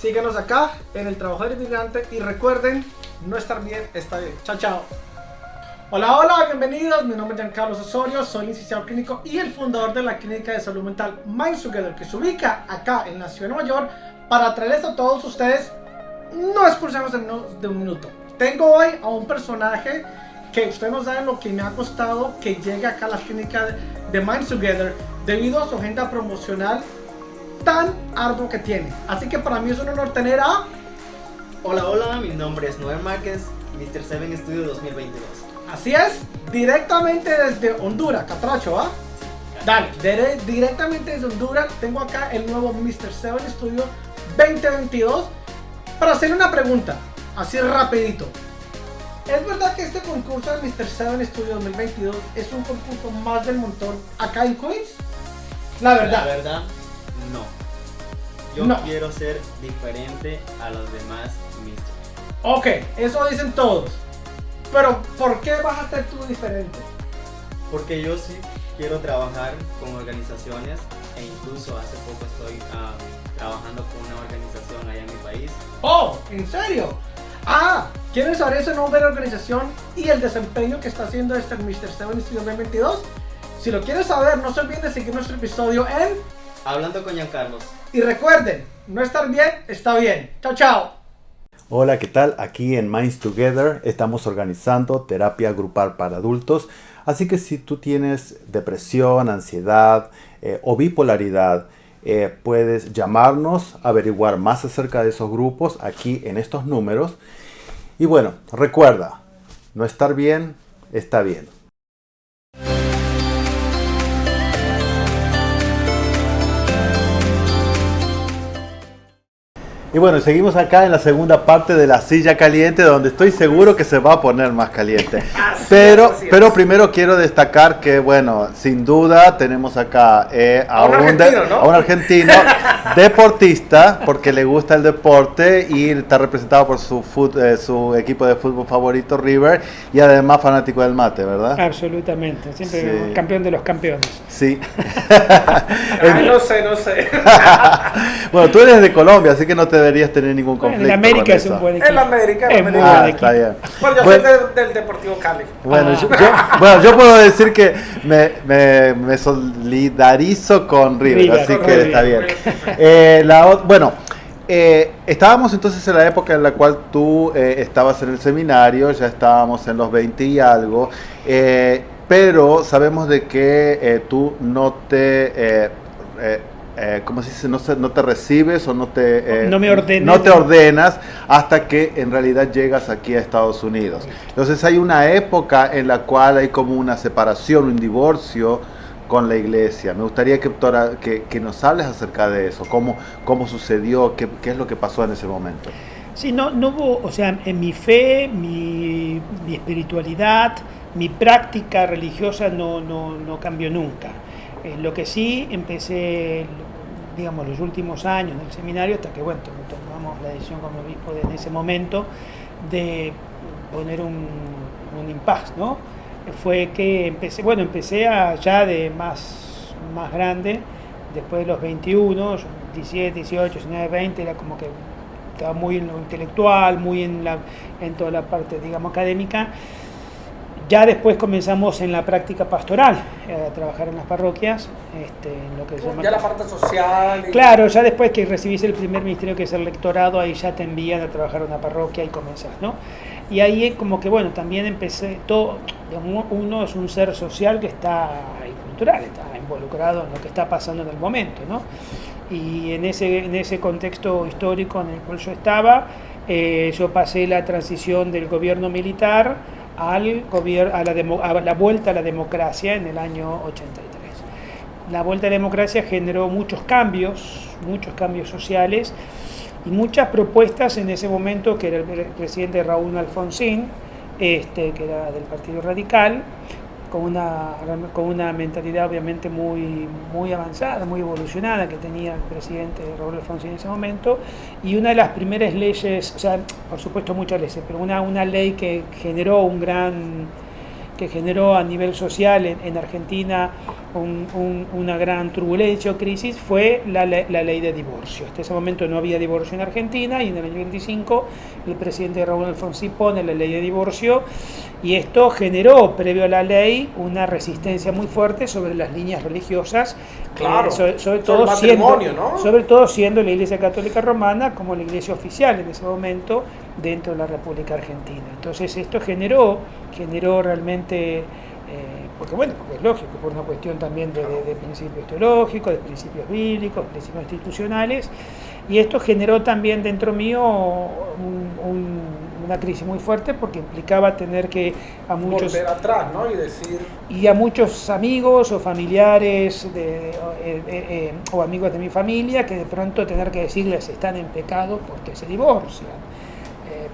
síganos acá en el Trabajador Inmigrante y recuerden, no estar bien está bien. Chao, chao. Hola, bienvenidos. Mi nombre es Giancarlo Osorio, soy licenciado clínico y el fundador de la clínica de salud mental Mind Together, que se ubica acá en la ciudad de Nueva York, para traerles a todos ustedes unos consejos en menos de un minuto. Tengo hoy a un personaje que ustedes no saben lo que me ha costado que llegue acá a la clínica de Mind Together debido a su agenda promocional tan arduo que tiene. Así que para mí es un honor tener a... Hola, hola, mi nombre es Noel Márquez, Mr. Seven Studio 2022. Así es, directamente desde Honduras, Catracho, ¿ah? Dale, directamente desde Honduras tengo acá el nuevo Mr. Seven Studio 2022 para hacerle una pregunta, así rapidito. ¿Es verdad que este concurso de Mr. Seven Studio 2022 es un concurso más del montón acá en Queens? La verdad. La verdad, no. Yo No. quiero ser diferente a los demás Mr. Ok, eso dicen todos. Pero, ¿por qué vas a ser tú diferente? Porque yo sí quiero trabajar con organizaciones e incluso hace poco estoy trabajando con una organización allá en mi país. Oh, ¿en serio? Ah, ¿quieren saber ese nombre de la organización y el desempeño que está haciendo este Mr. Seven Studio 2022? Si lo quieren saber, no se olviden de seguir nuestro episodio en... Hablando con Giancarlos. Y recuerden, no estar bien, está bien. Chao, chao. Hola, ¿qué tal? Aquí en Minds Together estamos organizando terapia grupal para adultos. Así que si tú tienes depresión, ansiedad o bipolaridad, puedes llamarnos, averiguar más acerca de esos grupos aquí en estos números. Y bueno, recuerda, no estar bien, está bien. Y bueno, seguimos acá en la segunda parte de la silla caliente, donde estoy seguro que se va a poner más caliente. Pero primero quiero destacar que, bueno, sin duda tenemos acá a un argentino deportista, porque le gusta el deporte y está representado por su equipo de fútbol favorito, River, y además fanático del mate, ¿verdad? Absolutamente, siempre Sí. campeón de los campeones. Sí. No sé. Bueno, tú eres de Colombia, así que no te deberías tener ningún conflicto. En América con es eso. un buen equipo. En la América, Es muy Ah, buen Ah, equipo. está bien. Bueno, yo Bueno, soy del Deportivo Cali. Bueno, Ah. yo puedo decir que me solidarizo con River, así con que River. está bien. Estábamos entonces en la época en la cual tú estabas en el seminario, ya estábamos en los 20 y algo, pero sabemos de que tú no te... ¿cómo se dice? No te recibes o no te ordenas hasta que en realidad llegas aquí a Estados Unidos. Entonces hay una época en la cual hay como una separación, un divorcio con la iglesia. Me gustaría que nos hables acerca de eso, cómo sucedió, qué es lo que pasó en ese momento. Sí, no hubo, o sea, en mi fe, mi espiritualidad, mi práctica religiosa no cambió nunca. Lo que sí empecé, digamos, los últimos años en el seminario, hasta que, bueno, tomamos la decisión como obispo en ese momento de poner un impas, ¿no? Fue que empecé ya de más grande, después de los 21, 17, 18, 19, 20, era como que estaba muy en lo intelectual, muy en toda la parte, digamos, académica. Ya después comenzamos en la práctica pastoral, a trabajar en las parroquias, en lo que se llama... Ya la parte social. Claro, ya después que recibís el primer ministerio, que es el lectorado, ahí ya te envían a trabajar en una parroquia y comenzás, ¿no? Y ahí como que, bueno, también empecé todo, digamos, uno es un ser social que está cultural, está involucrado en lo que está pasando en el momento, ¿no? Y en ese contexto histórico en el cual yo estaba, yo pasé la transición del gobierno militar a la vuelta a la democracia en el año 83. La vuelta a la democracia generó muchos cambios sociales y muchas propuestas en ese momento, que era el presidente Raúl Alfonsín, que era del Partido Radical, con una mentalidad obviamente muy avanzada, muy evolucionada que tenía el presidente Raúl Alfonsín en ese momento, y una de las primeras leyes, o sea, por supuesto muchas leyes, pero una ley que generó a nivel social en Argentina una gran turbulencia o crisis fue la ley de divorcio. Hasta ese momento no había divorcio en Argentina y en el año 25 el presidente Raúl Alfonsín pone la ley de divorcio y esto generó, previo a la ley, una resistencia muy fuerte sobre las líneas religiosas, Claro, sobre todo el matrimonio, ¿no? sobre todo siendo la Iglesia Católica Romana como la iglesia oficial en ese momento dentro de la República Argentina. Entonces esto generó realmente porque bueno, porque es lógico, por una cuestión también de principios teológicos, de principios bíblicos, principios institucionales, y esto generó también dentro mío una crisis muy fuerte, porque implicaba tener que a muchos... Volver atrás, ¿no? Y decir... Y a muchos amigos o familiares o amigos de mi familia, que de pronto tener que decirles están en pecado porque se divorcian.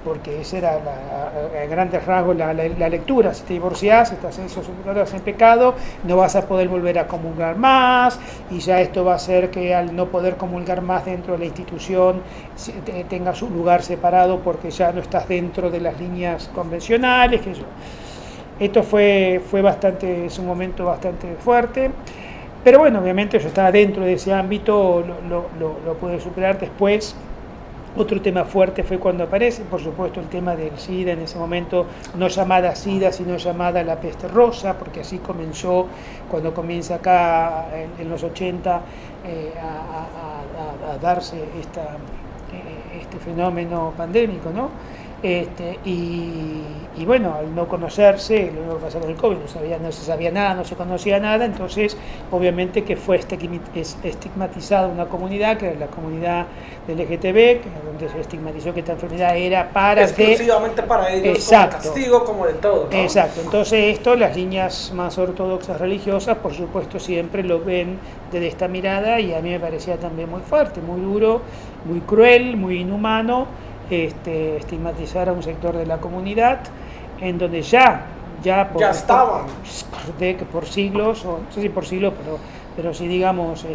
Porque esa era a grandes rasgos la lectura. Si te divorciás, estás en pecado, no vas a poder volver a comulgar más, y ya esto va a hacer que al no poder comulgar más dentro de la institución tengas un lugar separado porque ya no estás dentro de las líneas convencionales. Esto fue bastante, es un momento bastante fuerte. Pero bueno, obviamente yo estaba dentro de ese ámbito, lo pude superar después. Otro tema fuerte fue cuando aparece, por supuesto, el tema del SIDA, en ese momento no llamada SIDA, sino llamada la peste rosa, porque así comenzó, cuando comienza acá en los 80 a darse este fenómeno pandémico, ¿no? Y bueno, al no conocerse, lo mismo que pasó con el COVID, no se sabía nada, no se conocía nada, entonces obviamente que fue estigmatizada una comunidad, que era la comunidad del LGTB, donde se estigmatizó que esta enfermedad era exclusivamente para ellos, exacto, como castigo, como de todo, ¿no? Exacto, entonces esto, las líneas más ortodoxas religiosas, por supuesto, siempre lo ven desde esta mirada, y a mí me parecía también muy fuerte, muy duro, muy cruel, muy inhumano, estigmatizar a un sector de la comunidad en donde ya estaban por siglos, o no sé si por siglos, pero sí, digamos,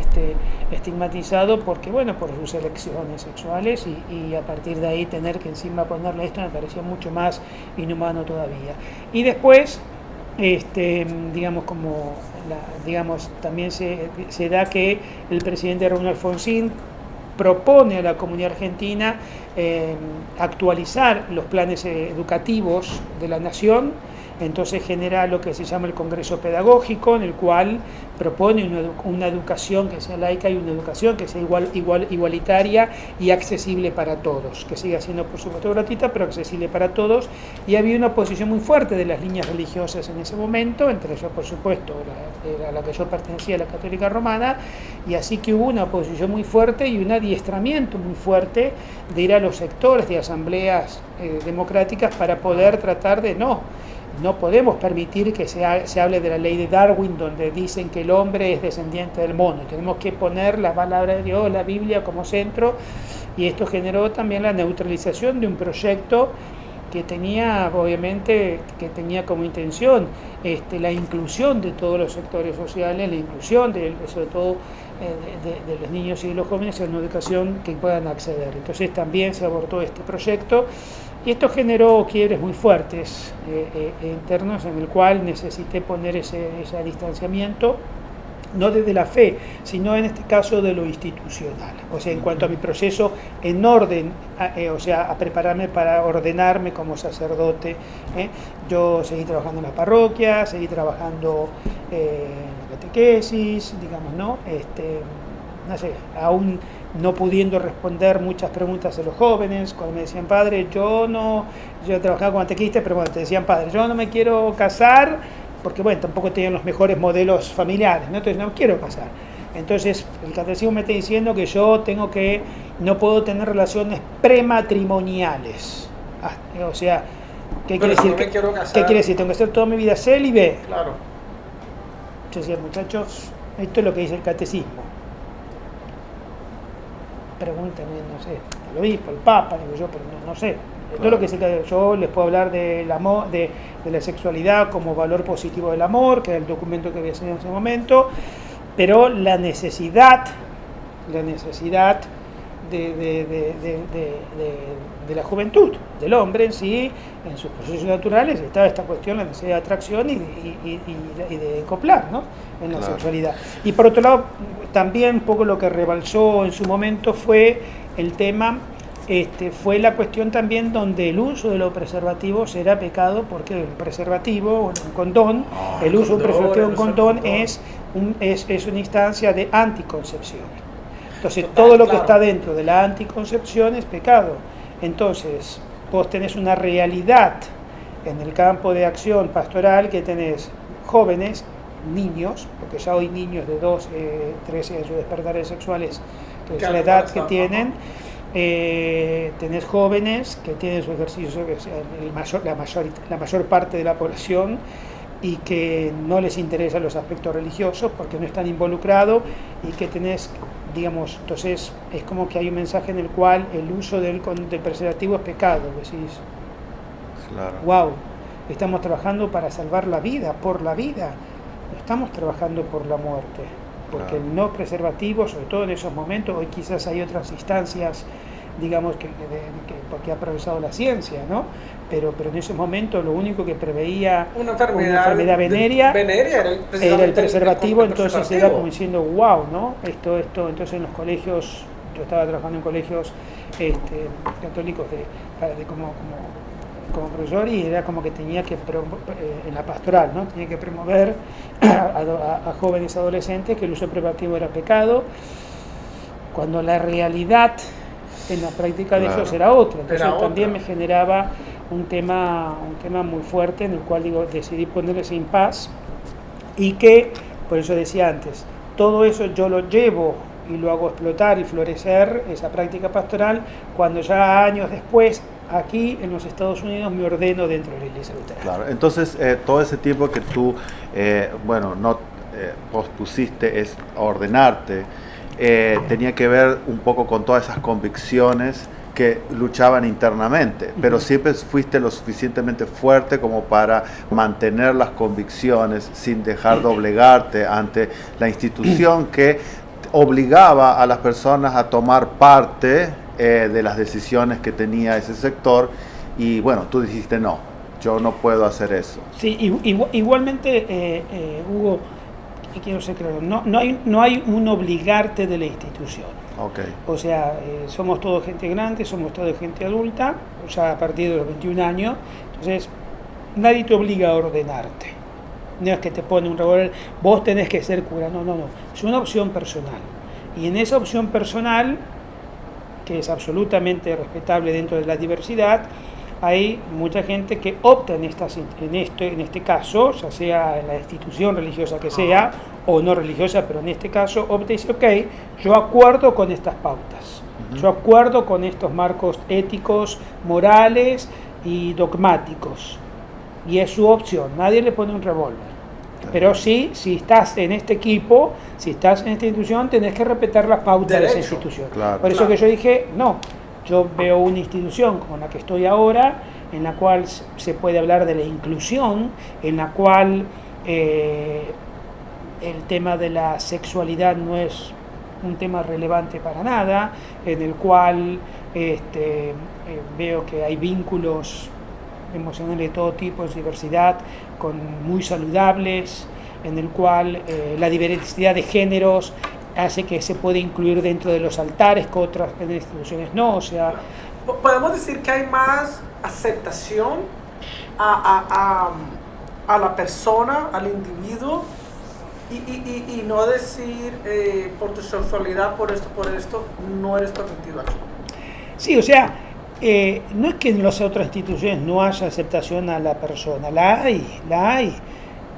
estigmatizado porque, bueno, por sus elecciones sexuales, y a partir de ahí tener que encima ponerle esto me parecía mucho más inhumano todavía. Y después, digamos, también se da que el presidente Raúl Alfonsín propone a la comunidad argentina actualizar los planes educativos de la nación. Entonces genera lo que se llama el Congreso Pedagógico, en el cual propone una educación que sea laica y una educación que sea igualitaria y accesible para todos, que siga siendo por supuesto gratuita, pero accesible para todos. Y había una oposición muy fuerte de las líneas religiosas en ese momento, entre ellas por supuesto a la que yo pertenecía, la católica romana, y así que hubo una oposición muy fuerte y un adiestramiento muy fuerte de ir a los sectores de asambleas democráticas para poder tratar de no podemos permitir que se hable de la ley de Darwin, donde dicen que el hombre es descendiente del mono. Tenemos que poner la palabra de Dios, la Biblia, como centro, y esto generó también la neutralización de un proyecto que tenía, obviamente, como intención la inclusión de todos los sectores sociales, la inclusión sobre todo de los niños y de los jóvenes en una educación que puedan acceder. Entonces también se abortó este proyecto. Y esto generó quiebres muy fuertes internos, en el cual necesité poner ese distanciamiento, no desde la fe, sino en este caso de lo institucional. O sea, en cuanto a mi proceso en orden, a prepararme para ordenarme como sacerdote. Yo seguí trabajando en la parroquia, seguí trabajando en la catequesis, digamos, ¿no? No sé, aún no pudiendo responder muchas preguntas de los jóvenes, cuando me decían, padre, yo trabajaba como catequista, pero bueno, te decían, padre, yo no me quiero casar, porque bueno, tampoco tenían los mejores modelos familiares, ¿no? Entonces no quiero casar. Entonces el catecismo me está diciendo que no puedo tener relaciones prematrimoniales. O sea, ¿qué quiere decir? ¿Qué quiere decir? ¿Tengo que hacer toda mi vida célibe? Claro. Yo decía, muchachos, esto es lo que dice el catecismo. Pregúntenme, no sé, el obispo, el papa, digo yo, pero no sé. Claro. Todo lo que yo les puedo hablar del amor, de la sexualidad como valor positivo del amor, que es el documento que había enseñado en ese momento, pero la necesidad de la juventud, del hombre en sí, en sus procesos naturales, estaba esta cuestión, la necesidad de atracción y de acoplar, ¿no? En la sexualidad. Y por otro lado, también un poco lo que rebalsó en su momento fue el tema, fue la cuestión también donde el uso de los preservativos era pecado, porque el preservativo, un condón, el uso de un preservativo, un condón es una instancia de anticoncepción. Entonces, todo lo que está dentro de la anticoncepción es pecado. Entonces, vos tenés una realidad en el campo de acción pastoral, que tenés jóvenes, niños, porque ya hoy niños de 2, 13 años despertares sexuales, que es la edad que tienen, tenés jóvenes que tienen su ejercicio, la mayor parte de la población, y que no les interesan los aspectos religiosos porque no están involucrados, y que tenés, digamos, entonces es como que hay un mensaje en el cual el uso del preservativo es pecado. Decís, Claro. wow, estamos trabajando para salvar la vida, por la vida, no estamos trabajando por la muerte, porque Claro. el no preservativo, sobre todo en esos momentos, hoy quizás hay otras instancias, digamos, porque ha progresado la ciencia, ¿no? Pero en ese momento lo único que preveía Una enfermedad venérea venérea era el preservativo, el entonces preservativo. era como diciendo, wow, ¿no? Esto, entonces en los colegios, yo estaba trabajando en colegios católicos como profesor, y era como que tenía que, en la pastoral, ¿no? Tenía que promover a jóvenes adolescentes que el uso preservativo era pecado, cuando la realidad en la práctica de Claro. ellos era otra. Entonces Era también otra. me generaba un tema muy fuerte, en el cual decidí ponerles en paz, y que, por eso decía antes, todo eso yo lo llevo y lo hago explotar y florecer, esa práctica pastoral, cuando ya años después, aquí en los Estados Unidos, me ordeno dentro de la Iglesia Luterana. Claro, entonces todo ese tiempo que tú, pospusiste es ordenarte, tenía que ver un poco con todas esas convicciones que luchaban internamente, pero siempre fuiste lo suficientemente fuerte como para mantener las convicciones sin dejar doblegarte ante la institución que obligaba a las personas a tomar parte de las decisiones que tenía ese sector, y bueno, tú dijiste no, yo no puedo hacer eso. Sí, igualmente, Hugo, quiero ser claro, no hay un obligarte de la institución. Okay. O sea, somos todos gente grande, somos toda gente adulta, ya a partir de los 21 años, entonces nadie te obliga a ordenarte. No es que te pone un revólver, vos tenés que ser cura, no, es una opción personal. Y en esa opción personal, que es absolutamente respetable dentro de la diversidad, hay mucha gente que opta en este caso, ya sea en la institución religiosa que sea, o no religiosa, pero en este caso opta y dice, ok, yo acuerdo con estas pautas, yo acuerdo con estos marcos éticos, morales y dogmáticos, y es su opción, nadie le pone un revólver. Pero sí, si estás en este equipo, si estás en esta institución, tenés que respetar las pautas de esa institución. Claro. Por eso que yo dije, no, yo veo una institución como la que estoy ahora, en la cual se puede hablar de la inclusión, en la cual el tema de la sexualidad no es un tema relevante para nada, en el cual veo que hay vínculos emocionales de todo tipo, en diversidad, muy saludables, en el cual la diversidad de géneros hace que se puede incluir dentro de los altares que otras instituciones no, o sea... Podemos decir que hay más aceptación a la persona, al individuo, y no decir por tu sexualidad, por esto, no eres permitido aquí. Sí, o sea, no es que en las otras instituciones no haya aceptación a la persona, la hay.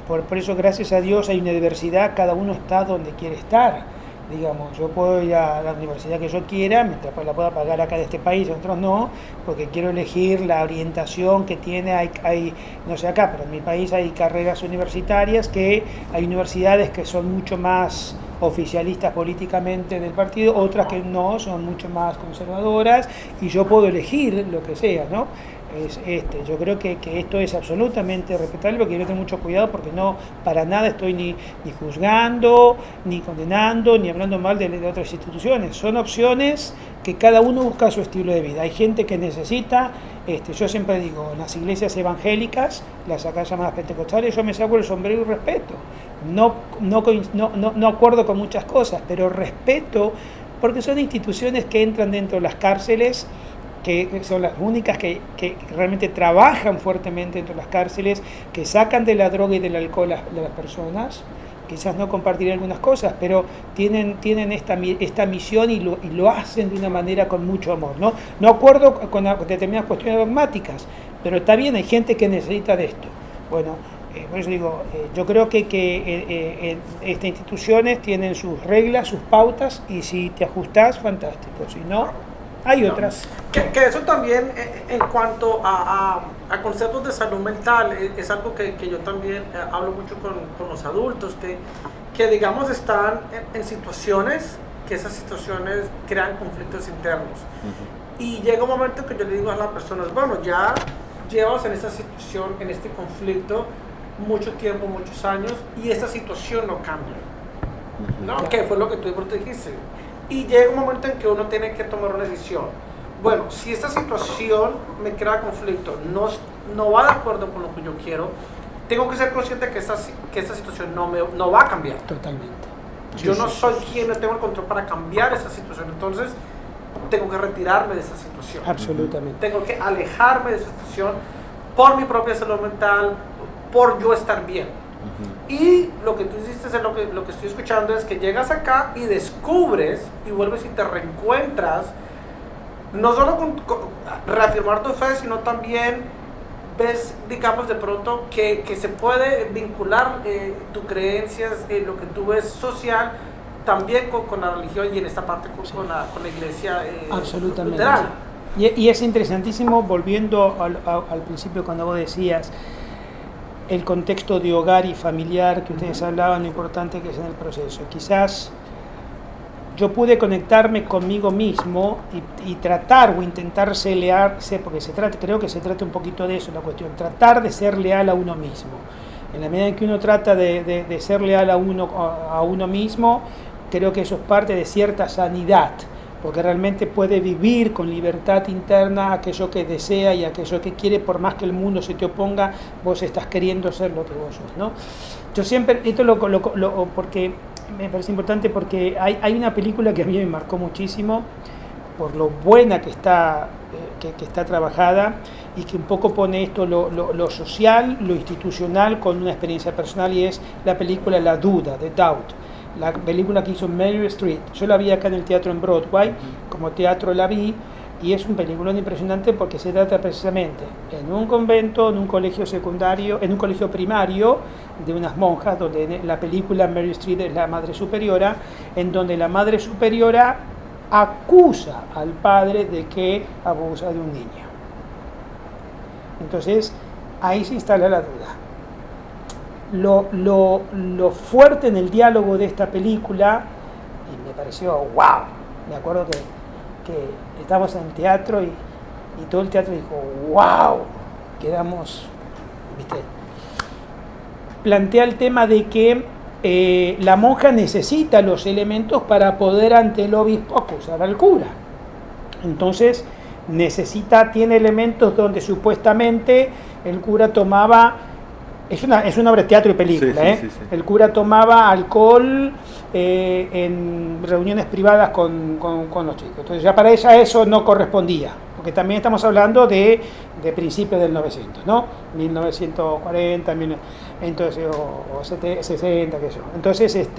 Por eso, gracias a Dios, hay una diversidad, cada uno está donde quiere estar. Digamos, yo puedo ir a la universidad que yo quiera, mientras la pueda pagar acá de este país, otros no, porque quiero elegir la orientación que tiene, hay no sé acá, pero en mi país hay carreras universitarias, que hay universidades que son mucho más oficialistas políticamente del partido, otras que no, son mucho más conservadoras, y yo puedo elegir lo que sea, ¿no? Yo creo que esto es absolutamente respetable, porque yo tengo mucho cuidado, porque no para nada estoy ni juzgando, ni condenando, ni hablando mal de otras instituciones. Son opciones que cada uno busca su estilo de vida. Hay gente que necesita, yo siempre digo, en las iglesias evangélicas, las acá llamadas pentecostales, yo me saco el sombrero y respeto. No acuerdo con muchas cosas, pero respeto, porque son instituciones que entran dentro de las cárceles, que son las únicas que realmente trabajan fuertemente dentro de las cárceles, que sacan de la droga y del alcohol de las personas. Quizás no compartiré algunas cosas, pero tienen esta misión, y lo hacen de una manera con mucho amor. No acuerdo con determinadas cuestiones dogmáticas, pero está bien, hay gente que necesita de esto. Bueno, Por eso digo, yo creo que estas instituciones tienen sus reglas, sus pautas, y si te ajustás, fantástico. Si no, hay otras. Que eso también, en cuanto a conceptos de salud mental, es algo que yo también hablo mucho con los adultos, que digamos están en situaciones, que esas situaciones crean conflictos internos. Y llega un momento que yo le digo a las personas, bueno, ya llevas en esta situación, en este conflicto, mucho tiempo, muchos años, y esa situación no cambia, ¿no? Que fue lo que tú dijiste. Y llega un momento en que uno tiene que tomar una decisión. Bueno, si esta situación me crea conflicto, no va de acuerdo con lo que yo quiero, tengo que ser consciente que esta situación no va a cambiar. Totalmente. Yo no soy quien no tengo el control para cambiar esa situación, entonces tengo que retirarme de esa situación. Absolutamente. Tengo que alejarme de esa situación por mi propia salud mental, por yo estar bien. Y lo que tú hiciste, lo que estoy escuchando es que llegas acá y descubres y vuelves y te reencuentras, no solo con reafirmar tu fe, sino también ves, digamos, de pronto que se puede vincular tus creencias, lo que tú ves social, también con la religión y en esta parte con la iglesia absolutamente luterana. Y es interesantísimo, volviendo al principio cuando vos decías el contexto de hogar y familiar que ustedes hablaban, lo importante que es en el proceso. Quizás yo pude conectarme conmigo mismo y tratar o intentar ser leal, porque creo que se trata un poquito de eso la cuestión, tratar de ser leal a uno mismo. En la medida en que uno trata de ser leal a uno mismo, creo que eso es parte de cierta sanidad, porque realmente puede vivir con libertad interna aquello que desea y aquello que quiere, por más que el mundo se te oponga, vos estás queriendo ser lo que vos sos, ¿no? Yo siempre, esto porque me parece importante, porque hay una película que a mí me marcó muchísimo por lo buena que está trabajada, y que un poco pone esto, lo social, lo institucional, con una experiencia personal, y es la película La Duda, The Doubt, la película que hizo Meryl Streep. Yo la vi acá en el teatro en Broadway, como teatro la vi, y es un peliculón impresionante porque se trata precisamente en un convento, en un colegio secundario, en un colegio primario de unas monjas, donde en la película Meryl Streep es la madre superiora, en donde la madre superiora acusa al padre de que abusa de un niño. Entonces, ahí se instala la duda. Lo fuerte en el diálogo de esta película, y me pareció wow, me acuerdo que estábamos en el teatro y todo el teatro dijo wow, quedamos, ¿viste? Plantea el tema de que la monja necesita los elementos para poder ante el obispo acusar al cura. Entonces tiene elementos donde supuestamente el cura tomaba, es una obra de teatro y película, sí. El cura tomaba alcohol en reuniones privadas con los chicos. Entonces ya para ella eso no correspondía, porque también estamos hablando de principios del 900, ¿no? 1940, entonces, o 60, qué sé yo. Entonces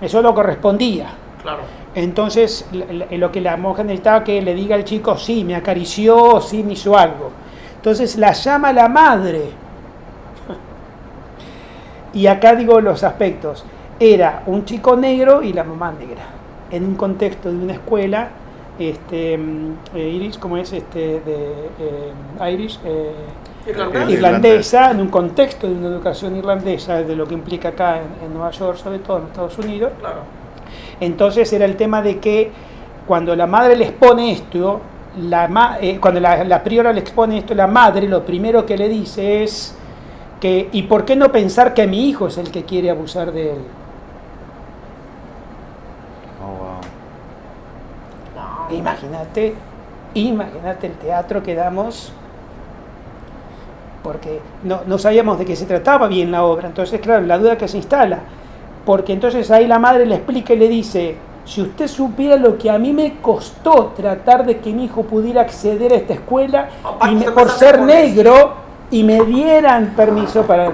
eso no correspondía. Claro. Entonces lo que la monja necesitaba que le diga al chico, sí, me acarició, sí, me hizo algo. Entonces la llama la madre. Y acá digo los aspectos. Era un chico negro y la mamá negra, en un contexto de una escuela Irish, ¿cómo es? Irish, irlandesa, en un contexto de una educación irlandesa, de lo que implica acá en Nueva York, sobre todo en Estados Unidos. Claro. Entonces era el tema de que cuando la madre le expone esto, cuando la priora le expone esto, la madre lo primero que le dice es que, ¿y por qué no pensar que mi hijo es el que quiere abusar de él? Imagínate el teatro que damos, porque no sabíamos de qué se trataba bien la obra. Entonces, claro, la duda que se instala, porque entonces ahí la madre le explica y le dice, si usted supiera lo que a mí me costó tratar de que mi hijo pudiera acceder a esta escuela por ser negro y me dieran permiso para...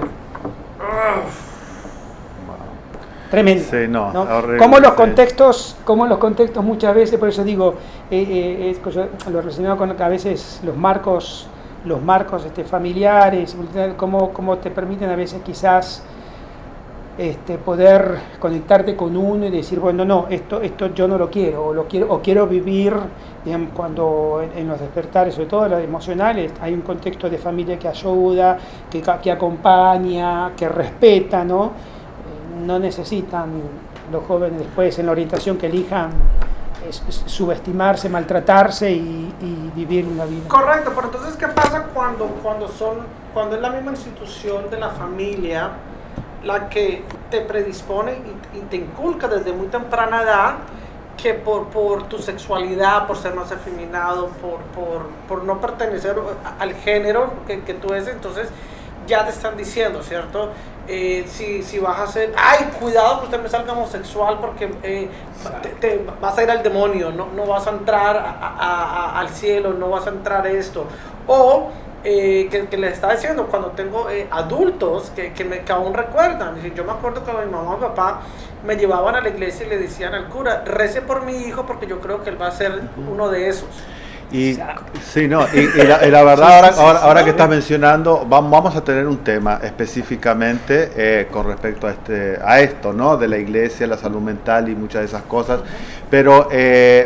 Tremendo. Sí, no, ¿no? Horrible, como los contextos muchas veces, por eso digo, lo relacionado con que a veces los marcos los marcos familiares, cómo te permiten a veces quizás poder conectarte con uno y decir, bueno, no, esto yo no lo quiero, o quiero vivir, digamos, cuando en los despertares, sobre todo los emocionales, hay un contexto de familia que ayuda, que acompaña, que respeta, ¿no? No necesitan los jóvenes después en la orientación que elijan subestimarse, maltratarse y vivir una vida. Correcto, pero entonces, ¿qué pasa cuando es la misma institución de la familia la que te predispone y te inculca desde muy temprana edad que por tu sexualidad, por ser más afeminado, por no pertenecer al género que tú eres, entonces ya te están diciendo, ¿cierto? Si vas a ser, ay, cuidado que usted me salga homosexual porque te vas a ir al demonio, no vas a entrar al cielo, no vas a entrar a esto. O que les estaba diciendo, cuando tengo adultos que aún recuerdan, yo me acuerdo que mi mamá y mi papá me llevaban a la iglesia y le decían al cura, rece por mi hijo porque yo creo que él va a ser uno de esos. Y sí, no, y la verdad, ahora que estás mencionando, vamos a tener un tema específicamente con respecto a esto, ¿no? De la iglesia, la salud mental y muchas de esas cosas. Pero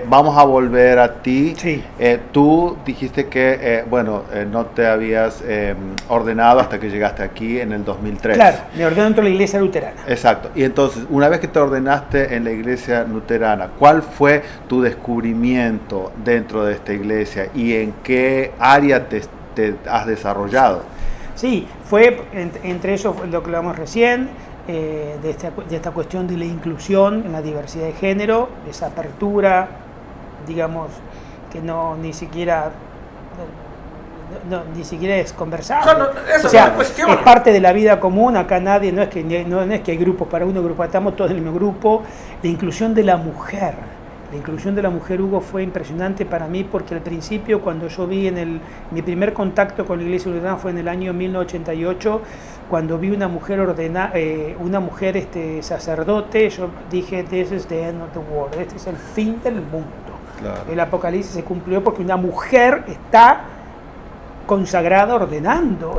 vamos a volver a ti. Sí. Tú dijiste que, no te habías ordenado hasta que llegaste aquí en el 2003. Claro, me ordené dentro de la iglesia luterana. Exacto. Y entonces, una vez que te ordenaste en la iglesia luterana, ¿cuál fue tu descubrimiento dentro de esta iglesia y en qué área te has desarrollado? Sí, fue entre eso lo que hablamos recién, de esta cuestión de la inclusión en la diversidad de género, de esa apertura, digamos, que ni siquiera es conversable. Eso es una cuestión. Es parte de la vida común. Acá nadie, no es que hay grupos para uno, grupos, estamos todos en el mismo grupo. La inclusión de la mujer. La inclusión de la mujer, Hugo, fue impresionante para mí porque al principio, cuando yo vi mi primer contacto con la iglesia luterana fue en el año 1988, cuando vi una mujer sacerdote, yo dije, this is the end of the world, este es el fin del mundo. Claro. El Apocalipsis se cumplió porque una mujer está consagrada ordenando,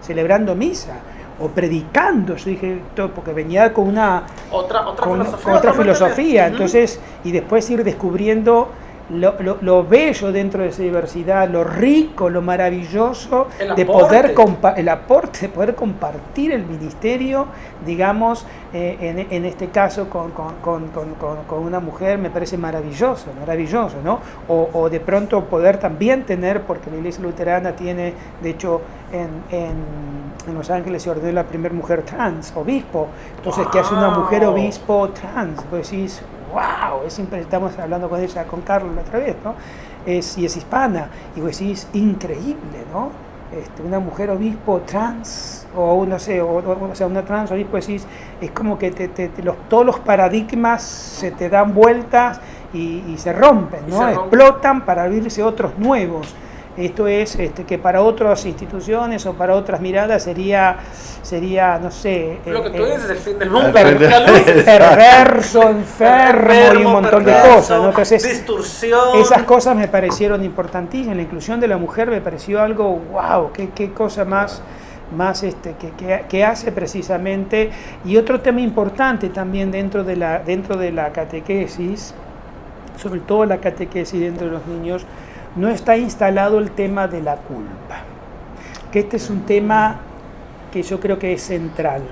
celebrando misa o predicando. Yo dije, porque venía con otra filosofía. Entonces, y después ir descubriendo lo bello dentro de esa diversidad, lo rico, lo maravilloso de poder compartir el ministerio, digamos, en este caso con una mujer, me parece maravilloso, ¿no? O de pronto poder también tener, porque la iglesia luterana tiene, de hecho, en Los Ángeles se ordenó la primera mujer trans, obispo. Entonces, ¿qué hace una mujer obispo trans? Pues decís, wow, estamos hablando con ella, con Carlos la otra vez, ¿no? Y es hispana, y pues decís, increíble, ¿no? Una mujer obispo trans, o no sé, o sea, una trans obispo, decís, es como que todos los paradigmas se te dan vueltas y se rompen, ¿no? Explotan para abrirse otros nuevos. Esto es que para otras instituciones o para otras miradas sería no sé, lo que tú dices, el fin del mundo, perverso, enfermo y un montón de cosas, ¿no? Entonces, distorsión. Esas cosas me parecieron importantísimas. La inclusión de la mujer me pareció algo, wow, qué cosa más que hace precisamente. Y otro tema importante también dentro de la catequesis, sobre todo la catequesis dentro de los niños, no está instalado el tema de la culpa, que este es un tema que yo creo que es central.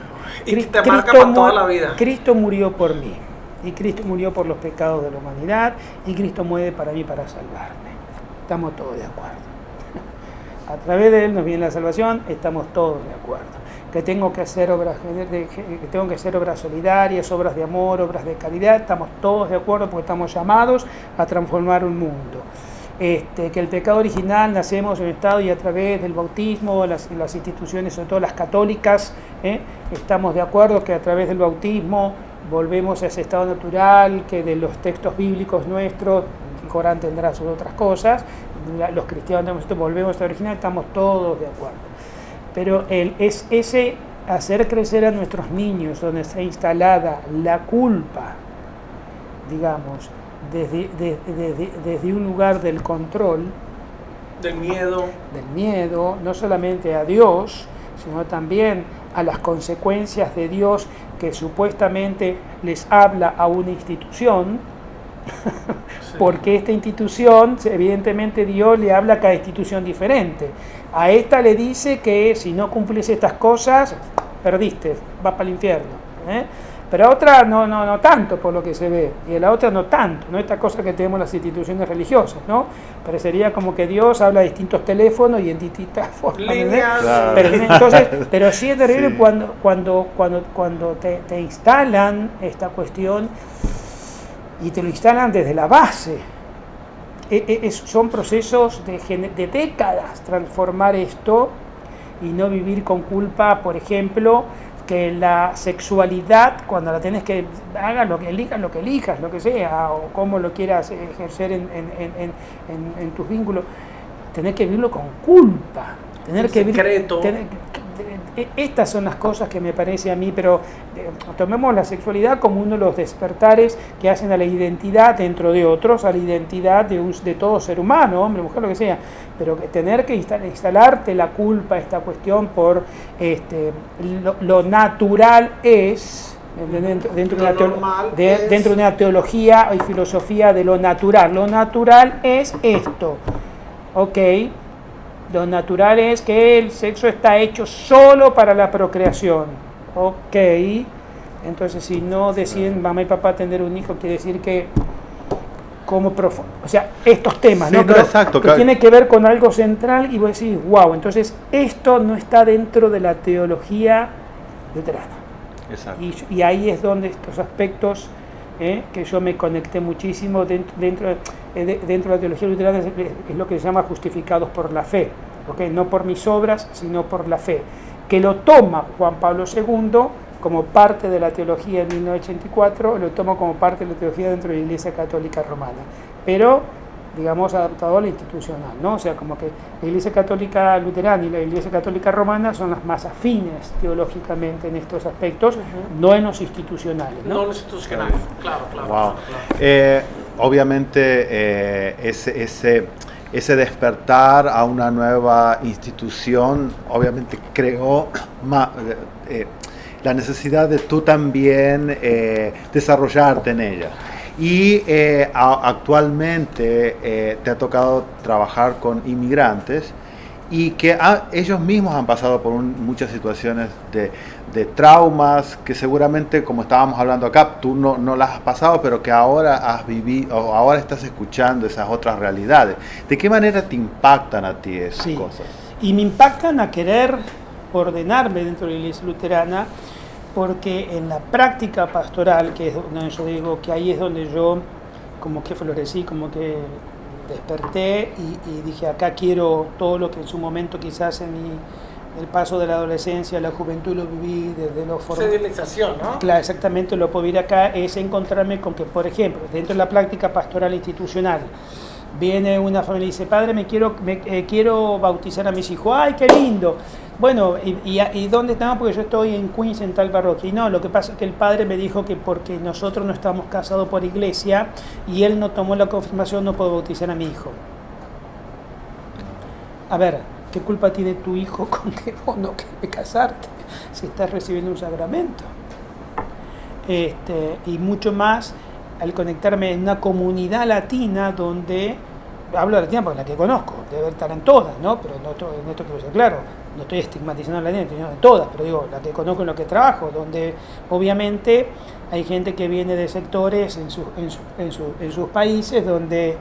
Y que te marca para toda la vida. Cristo murió por mí, y Cristo murió por los pecados de la humanidad, y Cristo muere para mí para salvarme. Estamos todos de acuerdo. A través de Él nos viene la salvación, estamos todos de acuerdo. Que tengo que hacer obras solidarias, obras de amor, obras de caridad, estamos todos de acuerdo porque estamos llamados a transformar un mundo. Que el pecado original nacemos en el estado y a través del bautismo, las instituciones, sobre todo las católicas, estamos de acuerdo que a través del bautismo volvemos a ese estado natural, que de los textos bíblicos nuestros, el Corán tendrá sobre otras cosas, los cristianos volvemos a estado original, estamos todos de acuerdo. Pero es ese hacer crecer a nuestros niños donde está instalada la culpa, digamos, desde un lugar del control, Del miedo, no solamente a Dios, sino también a las consecuencias de Dios que supuestamente les habla a una institución, sí. Porque esta institución, evidentemente Dios le habla a cada institución diferente. A esta le dice que si no cumplís estas cosas, perdiste, vas para el infierno, ¿eh? Pero a otra no tanto por lo que se ve, y a la otra no tanto, ¿no? Esta cosa que tenemos las instituciones religiosas, ¿no? Parecería como que Dios habla a distintos teléfonos y en distintas formas, claro. pero sí es terrible, sí. Cuando te instalan esta cuestión y te lo instalan desde la base. Son procesos de décadas transformar esto y no vivir con culpa, por ejemplo, que la sexualidad, cuando la tenés que hagas lo que elijas, lo que sea, o cómo lo quieras ejercer en tus vínculos, tenés que vivirlo con culpa, estas son las cosas que me parece a mí, pero tomemos la sexualidad como uno de los despertares que hacen a la identidad dentro de otros, a la identidad de todo ser humano, hombre, mujer, lo que sea, pero tener que instalarte la culpa, esta cuestión por lo natural es, dentro de una teología y filosofía de lo natural es esto, ok. Lo natural es que el sexo está hecho solo para la procreación. Ok. Entonces, si no deciden mamá y papá tener un hijo, quiere decir que estos temas, sí, ¿no? Pero, exacto, que tiene que ver con algo central y vos decís, wow, entonces esto no está dentro de la teología luterana. Exacto. Y ahí es donde estos aspectos que yo me conecté muchísimo dentro de la teología luterana es lo que se llama justificados por la fe, ¿okay? No por mis obras, sino por la fe, que lo toma Juan Pablo II como parte de la teología en 1984, lo toma como parte de la teología dentro de la Iglesia Católica Romana, pero digamos adaptado a la institucional, ¿no? O sea, como que la Iglesia Católica Luterana y la Iglesia Católica Romana son las más afines teológicamente en estos aspectos, no en los institucionales, ¿no? No en los institucionales, claro. Wow. Obviamente ese despertar a una nueva institución obviamente creó la necesidad de tú también desarrollarte en ella. Y actualmente te ha tocado trabajar con inmigrantes y que ellos mismos han pasado por muchas situaciones de traumas que seguramente, como estábamos hablando acá, tú no las has pasado, pero que ahora has vivido, o ahora estás escuchando esas otras realidades. ¿De qué manera te impactan a ti esas cosas? Y me impactan a querer ordenarme dentro de la Iglesia Luterana, porque en la práctica pastoral, que es donde yo digo que ahí es donde yo como que florecí, como que desperté y dije, acá quiero todo lo que en su momento quizás el paso de la adolescencia, la juventud lo viví desde los civilización, ¿no? Claro, exactamente, lo puedo vivir acá, es encontrarme con que, por ejemplo, dentro de la práctica pastoral institucional, viene una familia y dice, padre, quiero bautizar a mis hijos. ¡Ay, qué lindo! Bueno, ¿y dónde estamos? Porque yo estoy en Queens, en tal parroquia. Y no, lo que pasa es que el padre me dijo que porque nosotros no estamos casados por iglesia y él no tomó la confirmación, no puedo bautizar a mi hijo. A ver, ¿qué culpa tiene tu hijo con que vos no querés casarte si estás recibiendo un sacramento? Y mucho más al conectarme en una comunidad latina donde, hablo de latina porque la que conozco, debe estar en todas, ¿no? Pero en esto quiero ser claro, no estoy estigmatizando a la latina, sino en todas, pero digo, la que conozco en lo que trabajo, donde obviamente hay gente que viene de sectores en sus países donde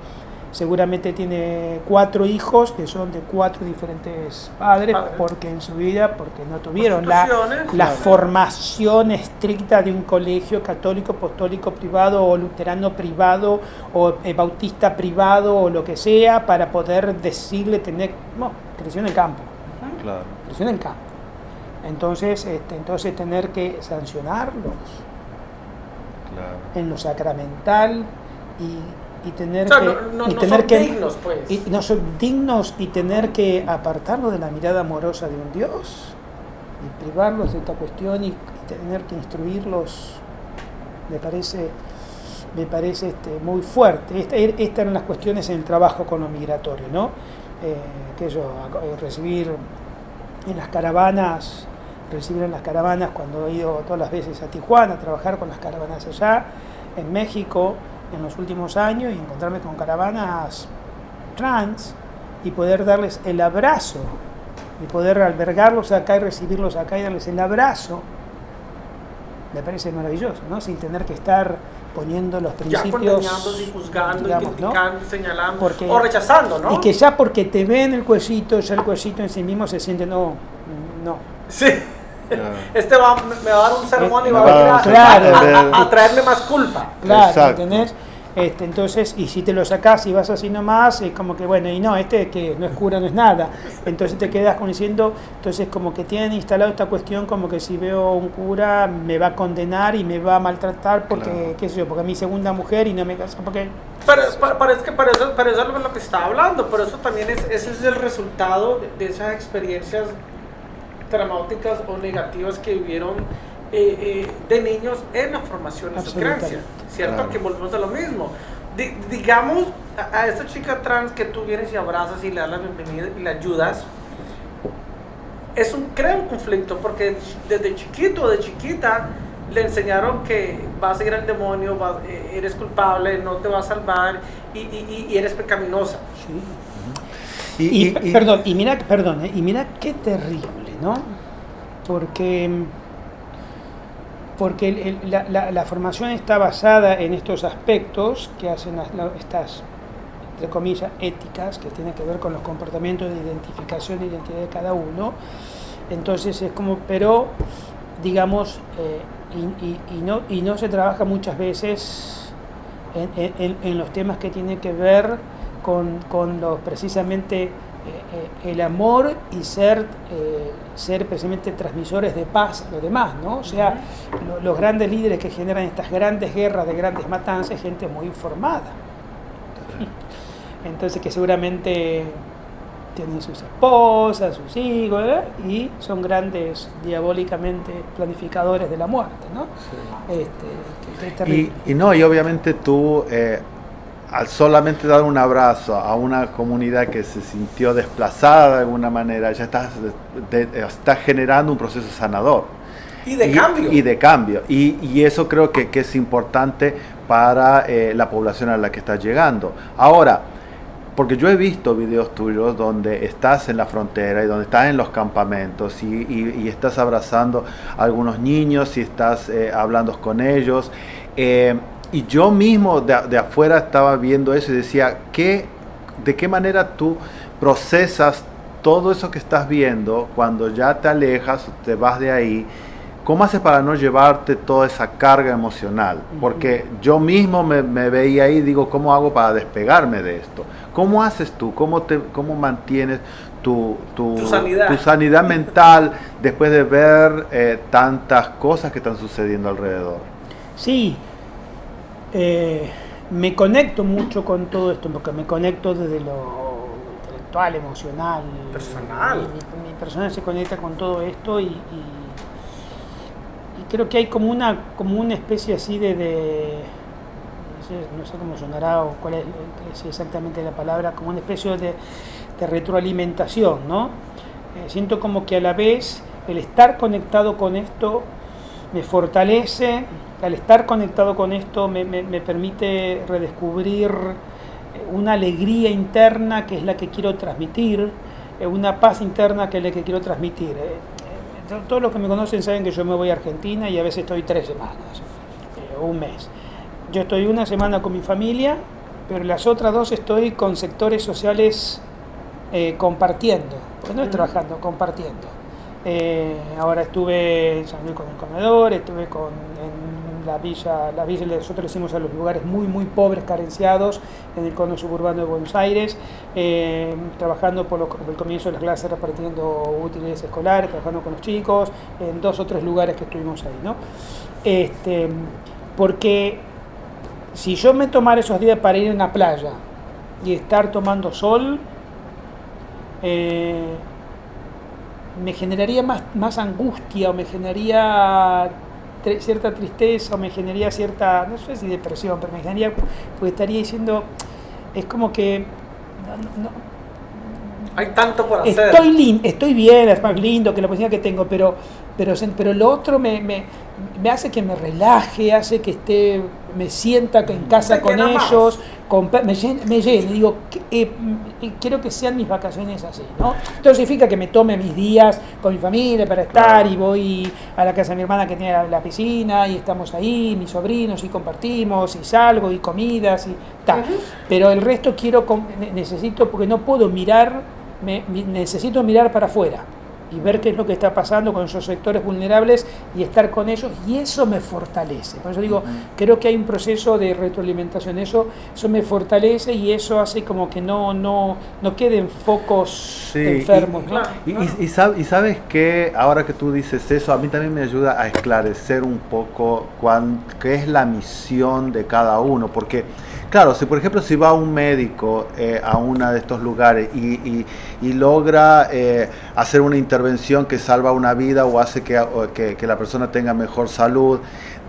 seguramente tiene 4 hijos que son de 4 diferentes padres, porque en su vida, porque no tuvieron la formación estricta de un colegio católico, apostólico privado o luterano privado o bautista privado o lo que sea, para poder decirle creció en el campo. Claro. Creció en el campo. Entonces tener que sancionarlos en lo sacramental y tener dignos, pues. Y no son dignos, y tener que apartarlos de la mirada amorosa de un Dios y privarlos de esta cuestión y tener que instruirlos me parece muy fuerte. Estas eran las cuestiones en el trabajo con lo migratorio, ¿no? recibir en las caravanas, cuando he ido todas las veces a Tijuana, a trabajar con las caravanas allá, en México, en los últimos años, y encontrarme con caravanas trans y poder darles el abrazo, y poder albergarlos acá y recibirlos acá y darles el abrazo, me parece maravilloso, ¿no? Sin tener que estar poniendo los principios, ya condenándose y juzgando, digamos, criticando, ¿no? señalando o rechazando, ¿no? Y que ya porque te ven el cuellito, ya el cuellito en sí mismo se siente no. Sí. Este me va a dar un sermón y va a Claro. a traerme más culpa. Claro, Exacto. ¿entendés? Entonces, y si te lo sacás y vas así nomás, es como que bueno, y no, que no es cura, no es nada. Entonces te quedas como diciendo, entonces como que tienen instalado esta cuestión como que si veo un cura me va a condenar y me va a maltratar porque, Claro. qué sé yo, porque es mi segunda mujer y no me caso, porque... Pero es que para eso es lo que estaba hablando, pero eso también ese es el resultado de esas experiencias traumáticas o negativas que vivieron de niños en la formación de sus creencias, ¿cierto? Claro. Que volvemos a lo mismo. Digamos, a esta chica trans que tú vienes y abrazas y le das la bienvenida y la ayudas, crea un conflicto, porque desde chiquito o de chiquita le enseñaron que vas a ir al demonio, eres culpable, no te va a salvar y eres pecaminosa. Sí. Y mira qué terrible, ¿no? Porque la formación está basada en estos aspectos que hacen estas, entre comillas, éticas, que tienen que ver con los comportamientos de identificación e identidad de cada uno. Entonces es como, pero digamos, y no se trabaja muchas veces en los temas que tienen que ver con precisamente el amor y ser precisamente transmisores de paz a los demás, ¿no? O sea, los grandes líderes que generan estas grandes guerras de grandes matanzas, gente muy formada. Entonces que seguramente tienen sus esposas, sus hijos, y son grandes diabólicamente planificadores de la muerte, ¿no? Sí. Que es terrible. Y obviamente tú, al solamente dar un abrazo a una comunidad que se sintió desplazada de alguna manera, ya estás generando un proceso sanador. Y de cambio. Y de cambio. Y eso creo que es importante para la población a la que estás llegando. Ahora, porque yo he visto videos tuyos donde estás en la frontera y donde estás en los campamentos y estás abrazando a algunos niños y estás hablando con ellos. Y yo mismo de afuera estaba viendo eso y decía, ¿de qué manera tú procesas todo eso que estás viendo cuando ya te alejas, te vas de ahí? ¿Cómo haces para no llevarte toda esa carga emocional? Porque yo mismo me veía ahí y digo, ¿cómo hago para despegarme de esto? ¿Cómo haces tú? ¿Cómo mantienes tu sanidad mental después de ver tantas cosas que están sucediendo alrededor? Sí, me conecto mucho con todo esto, porque me conecto desde lo intelectual, emocional, personal. Mi persona se conecta con todo esto y creo que hay como una especie así no sé cómo sonará o cuál es exactamente la palabra, como una especie de retroalimentación, ¿no? Siento como que a la vez el estar conectado con esto me fortalece, al estar conectado con esto me permite redescubrir una alegría interna que es la que quiero transmitir, una paz interna que es la que quiero transmitir. Todos los que me conocen saben que yo me voy a Argentina y a veces estoy 3 semanas o un mes. Yo estoy una semana con mi familia, pero las otras 2 estoy con sectores sociales compartiendo, porque no es trabajando, compartiendo. Ahora estuve en San Luis con el comedor, estuve en la villa, nosotros le decimos a los lugares muy muy pobres, carenciados, en el cono suburbano de Buenos Aires, trabajando por el comienzo de las clases, repartiendo útiles escolares, trabajando con los chicos, en 2 o 3 lugares que estuvimos ahí, ¿no? Porque si yo me tomara esos días para ir a una playa y estar tomando sol, me generaría más angustia, o me generaría cierta tristeza, o me generaría cierta, no sé si depresión, pero me generaría, porque estaría diciendo, es como que Hay tanto por hacer. Estoy bien, es más lindo que la posición que tengo, pero lo otro me hace que me relaje, hace que me sienta en casa Te con llena ellos, me llene, digo, quiero que sean mis vacaciones así, ¿no? Entonces significa que me tome mis días con mi familia para estar, y voy a la casa de mi hermana que tiene la piscina y estamos ahí, mis sobrinos, y compartimos, y salgo, y comidas, y tal. Pero el resto necesito, porque no puedo necesito mirar para afuera y ver qué es lo que está pasando con esos sectores vulnerables y estar con ellos, y eso me fortalece. Por eso digo, creo que hay un proceso de retroalimentación, eso me fortalece, y eso hace como que no queden focos enfermos. Y sabes que ahora que tú dices eso, a mí también me ayuda a esclarecer un poco qué es la misión de cada uno, porque claro, por ejemplo, si va un médico a uno de estos lugares y logra hacer una intervención que salva una vida o hace que la persona tenga mejor salud,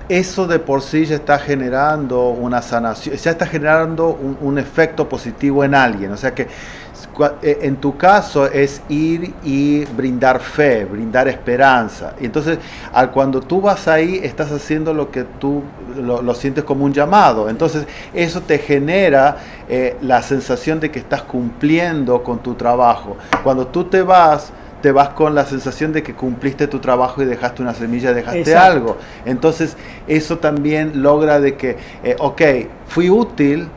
eso de por sí ya está generando una sanación, ya está generando un efecto positivo en alguien. O sea que en tu caso es ir y brindar fe, brindar esperanza. Y entonces, cuando tú vas ahí, estás haciendo lo que tú lo sientes como un llamado. Entonces, eso te genera la sensación de que estás cumpliendo con tu trabajo. Cuando tú te vas con la sensación de que cumpliste tu trabajo y dejaste una semilla, dejaste Exacto. algo. Entonces, eso también logra de que, fui útil,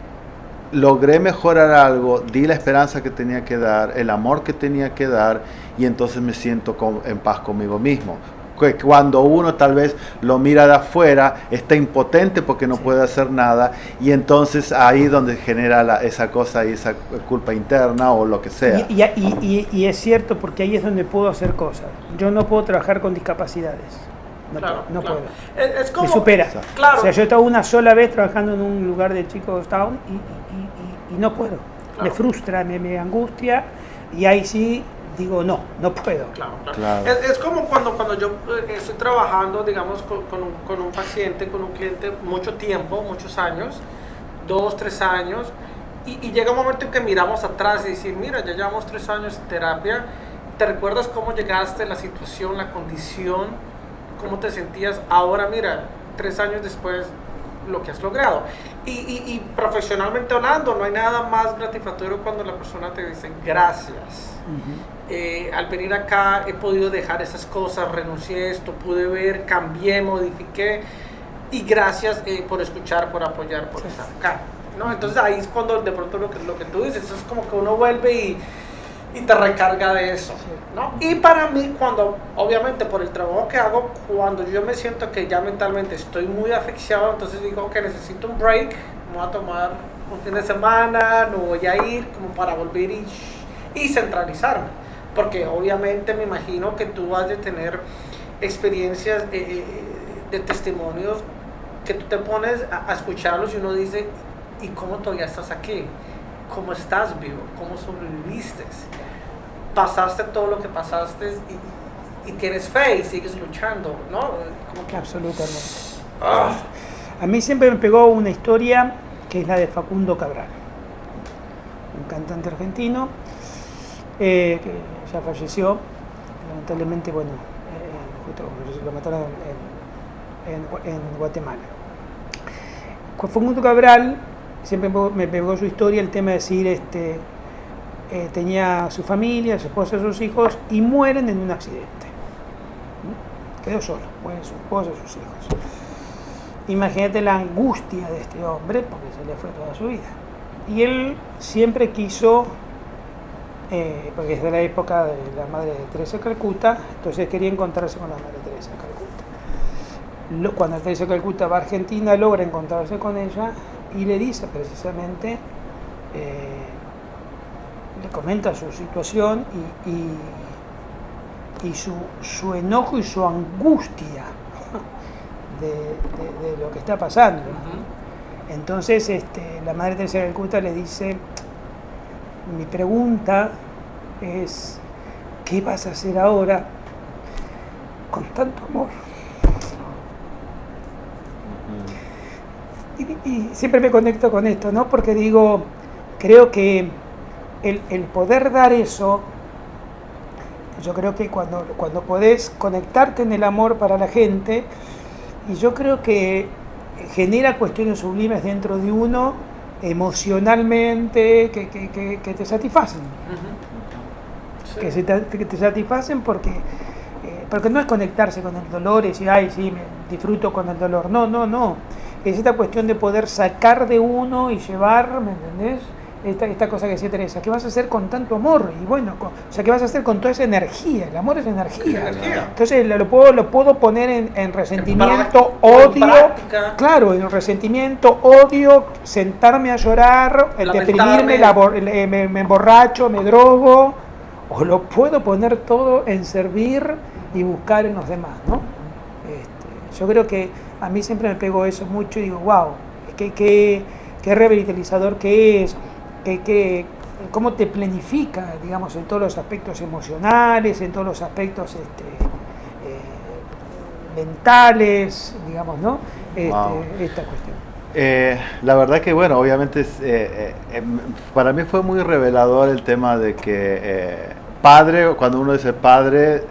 logré mejorar algo, di la esperanza que tenía que dar, el amor que tenía que dar, y entonces me siento en paz conmigo mismo. Cuando uno tal vez lo mira de afuera, está impotente porque no puede hacer nada, y entonces ahí donde genera esa cosa y esa culpa interna o lo que sea. Y es cierto, porque ahí es donde puedo hacer cosas. Yo no puedo trabajar con discapacidades. No puedo. Es como, me supera. Claro. O sea, yo he estado una sola vez trabajando en un lugar de chicos down y no puedo. Claro. Me frustra, me angustia, y ahí sí digo no puedo. Claro. Es como cuando yo estoy trabajando, digamos, con un paciente, con un cliente, mucho tiempo, muchos años, 2, 3 años, y llega un momento en que miramos atrás y decir, mira, ya llevamos 3 años en terapia, ¿te recuerdas cómo llegaste, la situación, la condición? ¿Cómo te sentías? Ahora mira, 3 años después, lo que has logrado. Y profesionalmente hablando, no hay nada más gratificatorio cuando la persona te dice gracias. Al venir acá he podido dejar esas cosas, renuncié a esto, pude ver, cambié, modifiqué, y gracias por escuchar, por apoyar, por estar acá, ¿no? Entonces ahí es cuando de pronto lo que tú dices, es como que uno vuelve y te recarga de eso, ¿no? Y para mí, cuando, obviamente por el trabajo que hago, cuando yo me siento que ya mentalmente estoy muy asfixiado, entonces digo que necesito un break, me voy a tomar un fin de semana, no voy a ir, como para volver y centralizarme, porque obviamente me imagino que tú vas a tener experiencias de testimonios que tú te pones a escucharlos y uno dice, ¿y cómo todavía estás aquí? ¿Cómo estás vivo? ¿Cómo sobreviviste? Pasaste todo lo que pasaste y tienes fe y sigues luchando, ¿no? Como que... Absolutamente. A mí siempre me pegó una historia que es la de Facundo Cabral, un cantante argentino que ya falleció, lamentablemente, bueno, justo lo mataron en Guatemala. Facundo Cabral siempre me pegó su historia, el tema de decir, tenía su familia, su esposa, sus hijos, y mueren en un accidente. Quedó solo, mueren su esposa, sus hijos. Imagínate la angustia de este hombre, porque se le fue toda su vida. Y él siempre quiso, porque es de la época de la Madre Teresa de Calcuta, entonces quería encontrarse con la Madre Teresa de Calcuta. Cuando Teresa de Calcuta va a Argentina, logra encontrarse con ella, y le dice precisamente, le comenta su situación y su enojo y su angustia de lo que está pasando. Entonces la Madre Teresa de Calcuta le dice, mi pregunta es, ¿qué vas a hacer ahora con tanto amor? Y siempre me conecto con esto, ¿no? Porque digo, creo que el poder dar eso, yo creo que cuando podés conectarte en el amor para la gente, y yo creo que genera cuestiones sublimes dentro de uno, emocionalmente, que te satisfacen. Sí. Que te satisfacen porque no es conectarse con el dolor y decir, ay, sí, me disfruto con el dolor. No. Es esta cuestión de poder sacar de uno y llevar, ¿me entendés? Esta cosa que decía Teresa, ¿qué vas a hacer con tanto amor? Y bueno, ¿qué vas a hacer con toda esa energía? El amor es energía. Entonces lo puedo poner en resentimiento, odio. Claro, en resentimiento, odio, sentarme a llorar, deprimirme, me emborracho, me drogo. O lo puedo poner todo en servir y buscar en los demás, ¿no? Yo creo que a mí siempre me pegó eso mucho y digo, wow, qué revitalizador que es. Cómo te planifica, digamos, en todos los aspectos emocionales, en todos los aspectos mentales, digamos, ¿no? Esta cuestión. La verdad que, bueno, obviamente para mí fue muy revelador el tema de que padre, cuando uno dice padre,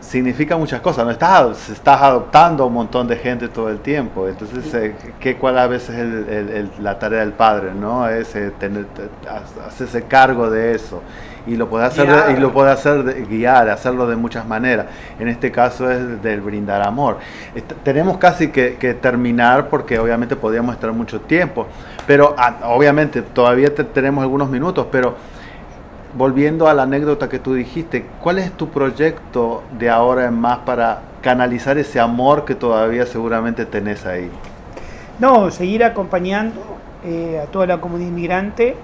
significa muchas cosas, ¿no? Estás adoptando a un montón de gente todo el tiempo, entonces ¿cuál a veces es la tarea del padre, ¿no? Es hacerse cargo de eso y lo puede hacer guiar, hacerlo de muchas maneras. En este caso es del brindar amor. Tenemos casi que terminar porque obviamente podríamos estar mucho tiempo, pero obviamente todavía tenemos algunos minutos, pero volviendo a la anécdota que tú dijiste, ¿cuál es tu proyecto de ahora en más para canalizar ese amor que todavía seguramente tenés ahí? No, seguir acompañando a toda la comunidad inmigrante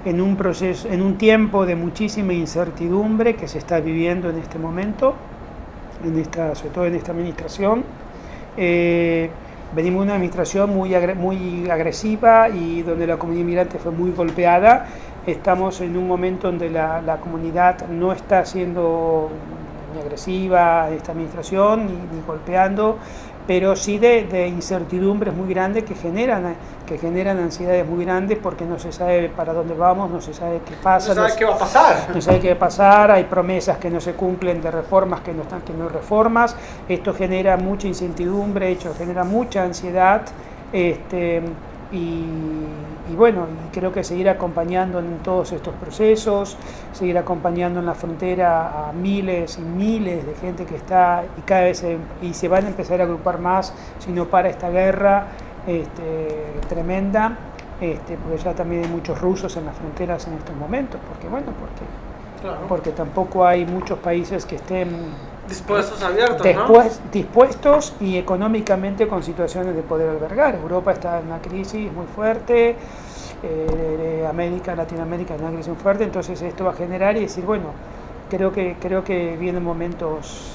en un proceso, en un tiempo de muchísima incertidumbre que se está viviendo en este momento, sobre todo en esta administración. Venimos de una administración muy agresiva y donde la comunidad inmigrante fue muy golpeada. Estamos en un momento donde la comunidad no está siendo ni agresiva en esta administración ni golpeando, pero sí de incertidumbres muy grandes que generan ansiedades muy grandes porque no se sabe para dónde vamos, no se sabe qué pasa. No se sabe qué va a pasar. No se sabe qué va a pasar, hay promesas que no se cumplen de reformas que no hay reformas. Esto genera mucha incertidumbre, genera mucha ansiedad. Y bueno, creo que seguir acompañando en todos estos procesos, seguir acompañando en la frontera a miles y miles de gente que está y cada vez se van a empezar a agrupar más si no para esta guerra tremenda, porque ya también hay muchos rusos en las fronteras en estos momentos, porque tampoco hay muchos países que estén dispuestos, abiertos, dispuestos y económicamente con situaciones de poder albergar. Europa está en una crisis muy fuerte, Latinoamérica en una crisis muy fuerte, entonces esto va a generar y decir, bueno, creo que vienen momentos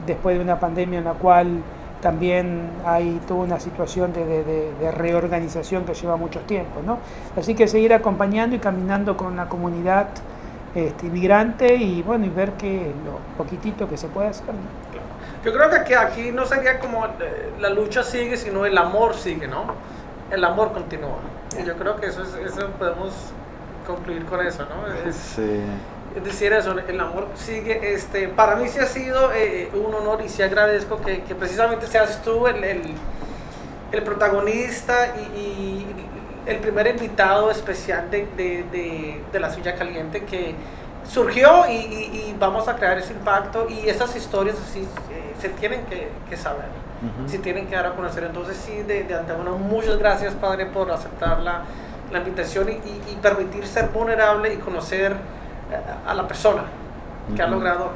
después de una pandemia en la cual también hay toda una situación de reorganización que lleva mucho tiempo, ¿no? Así que seguir acompañando y caminando con la comunidad inmigrante y bueno, y ver que lo poquitito que se puede hacer, ¿no? Yo creo que aquí no sería como la lucha sigue, sino el amor sigue, ¿no? El amor continúa. Y yo creo que eso podemos concluir con eso, ¿no? Sí. Es decir, eso, el amor sigue. Para mí sí ha sido un honor y sí agradezco que precisamente seas tú el protagonista y el primer invitado especial de La Silla Caliente que surgió y vamos a crear ese impacto y esas historias así se tienen que saber, se tienen que dar a conocer. Entonces sí, de antemano, muchas gracias, Padre, por aceptar la invitación y permitir ser vulnerable y conocer a la persona que ha logrado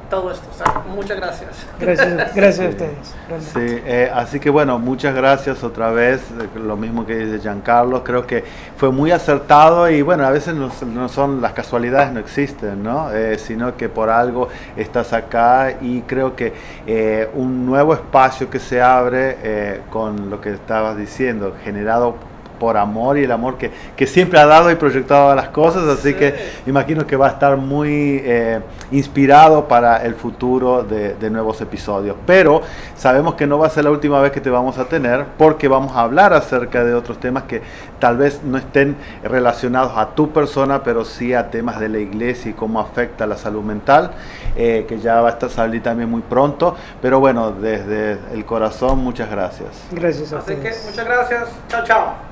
todo esto. O sea, muchas gracias. Gracias a ustedes. Sí, así que bueno, muchas gracias otra vez, lo mismo que dice Giancarlo, creo que fue muy acertado y bueno, a veces no son las casualidades, no existen, ¿no? Sino que por algo estás acá y creo que un nuevo espacio que se abre con lo que estabas diciendo, generado por amor y el amor que siempre ha dado y proyectado a las cosas, así que imagino que va a estar muy inspirado para el futuro de nuevos episodios. Pero sabemos que no va a ser la última vez que te vamos a tener, porque vamos a hablar acerca de otros temas que tal vez no estén relacionados a tu persona, pero sí a temas de la iglesia y cómo afecta la salud mental, que ya va a estar salir también muy pronto. Pero bueno, desde el corazón, muchas gracias. Gracias a Así ustedes. que muchas gracias. Chao, chao.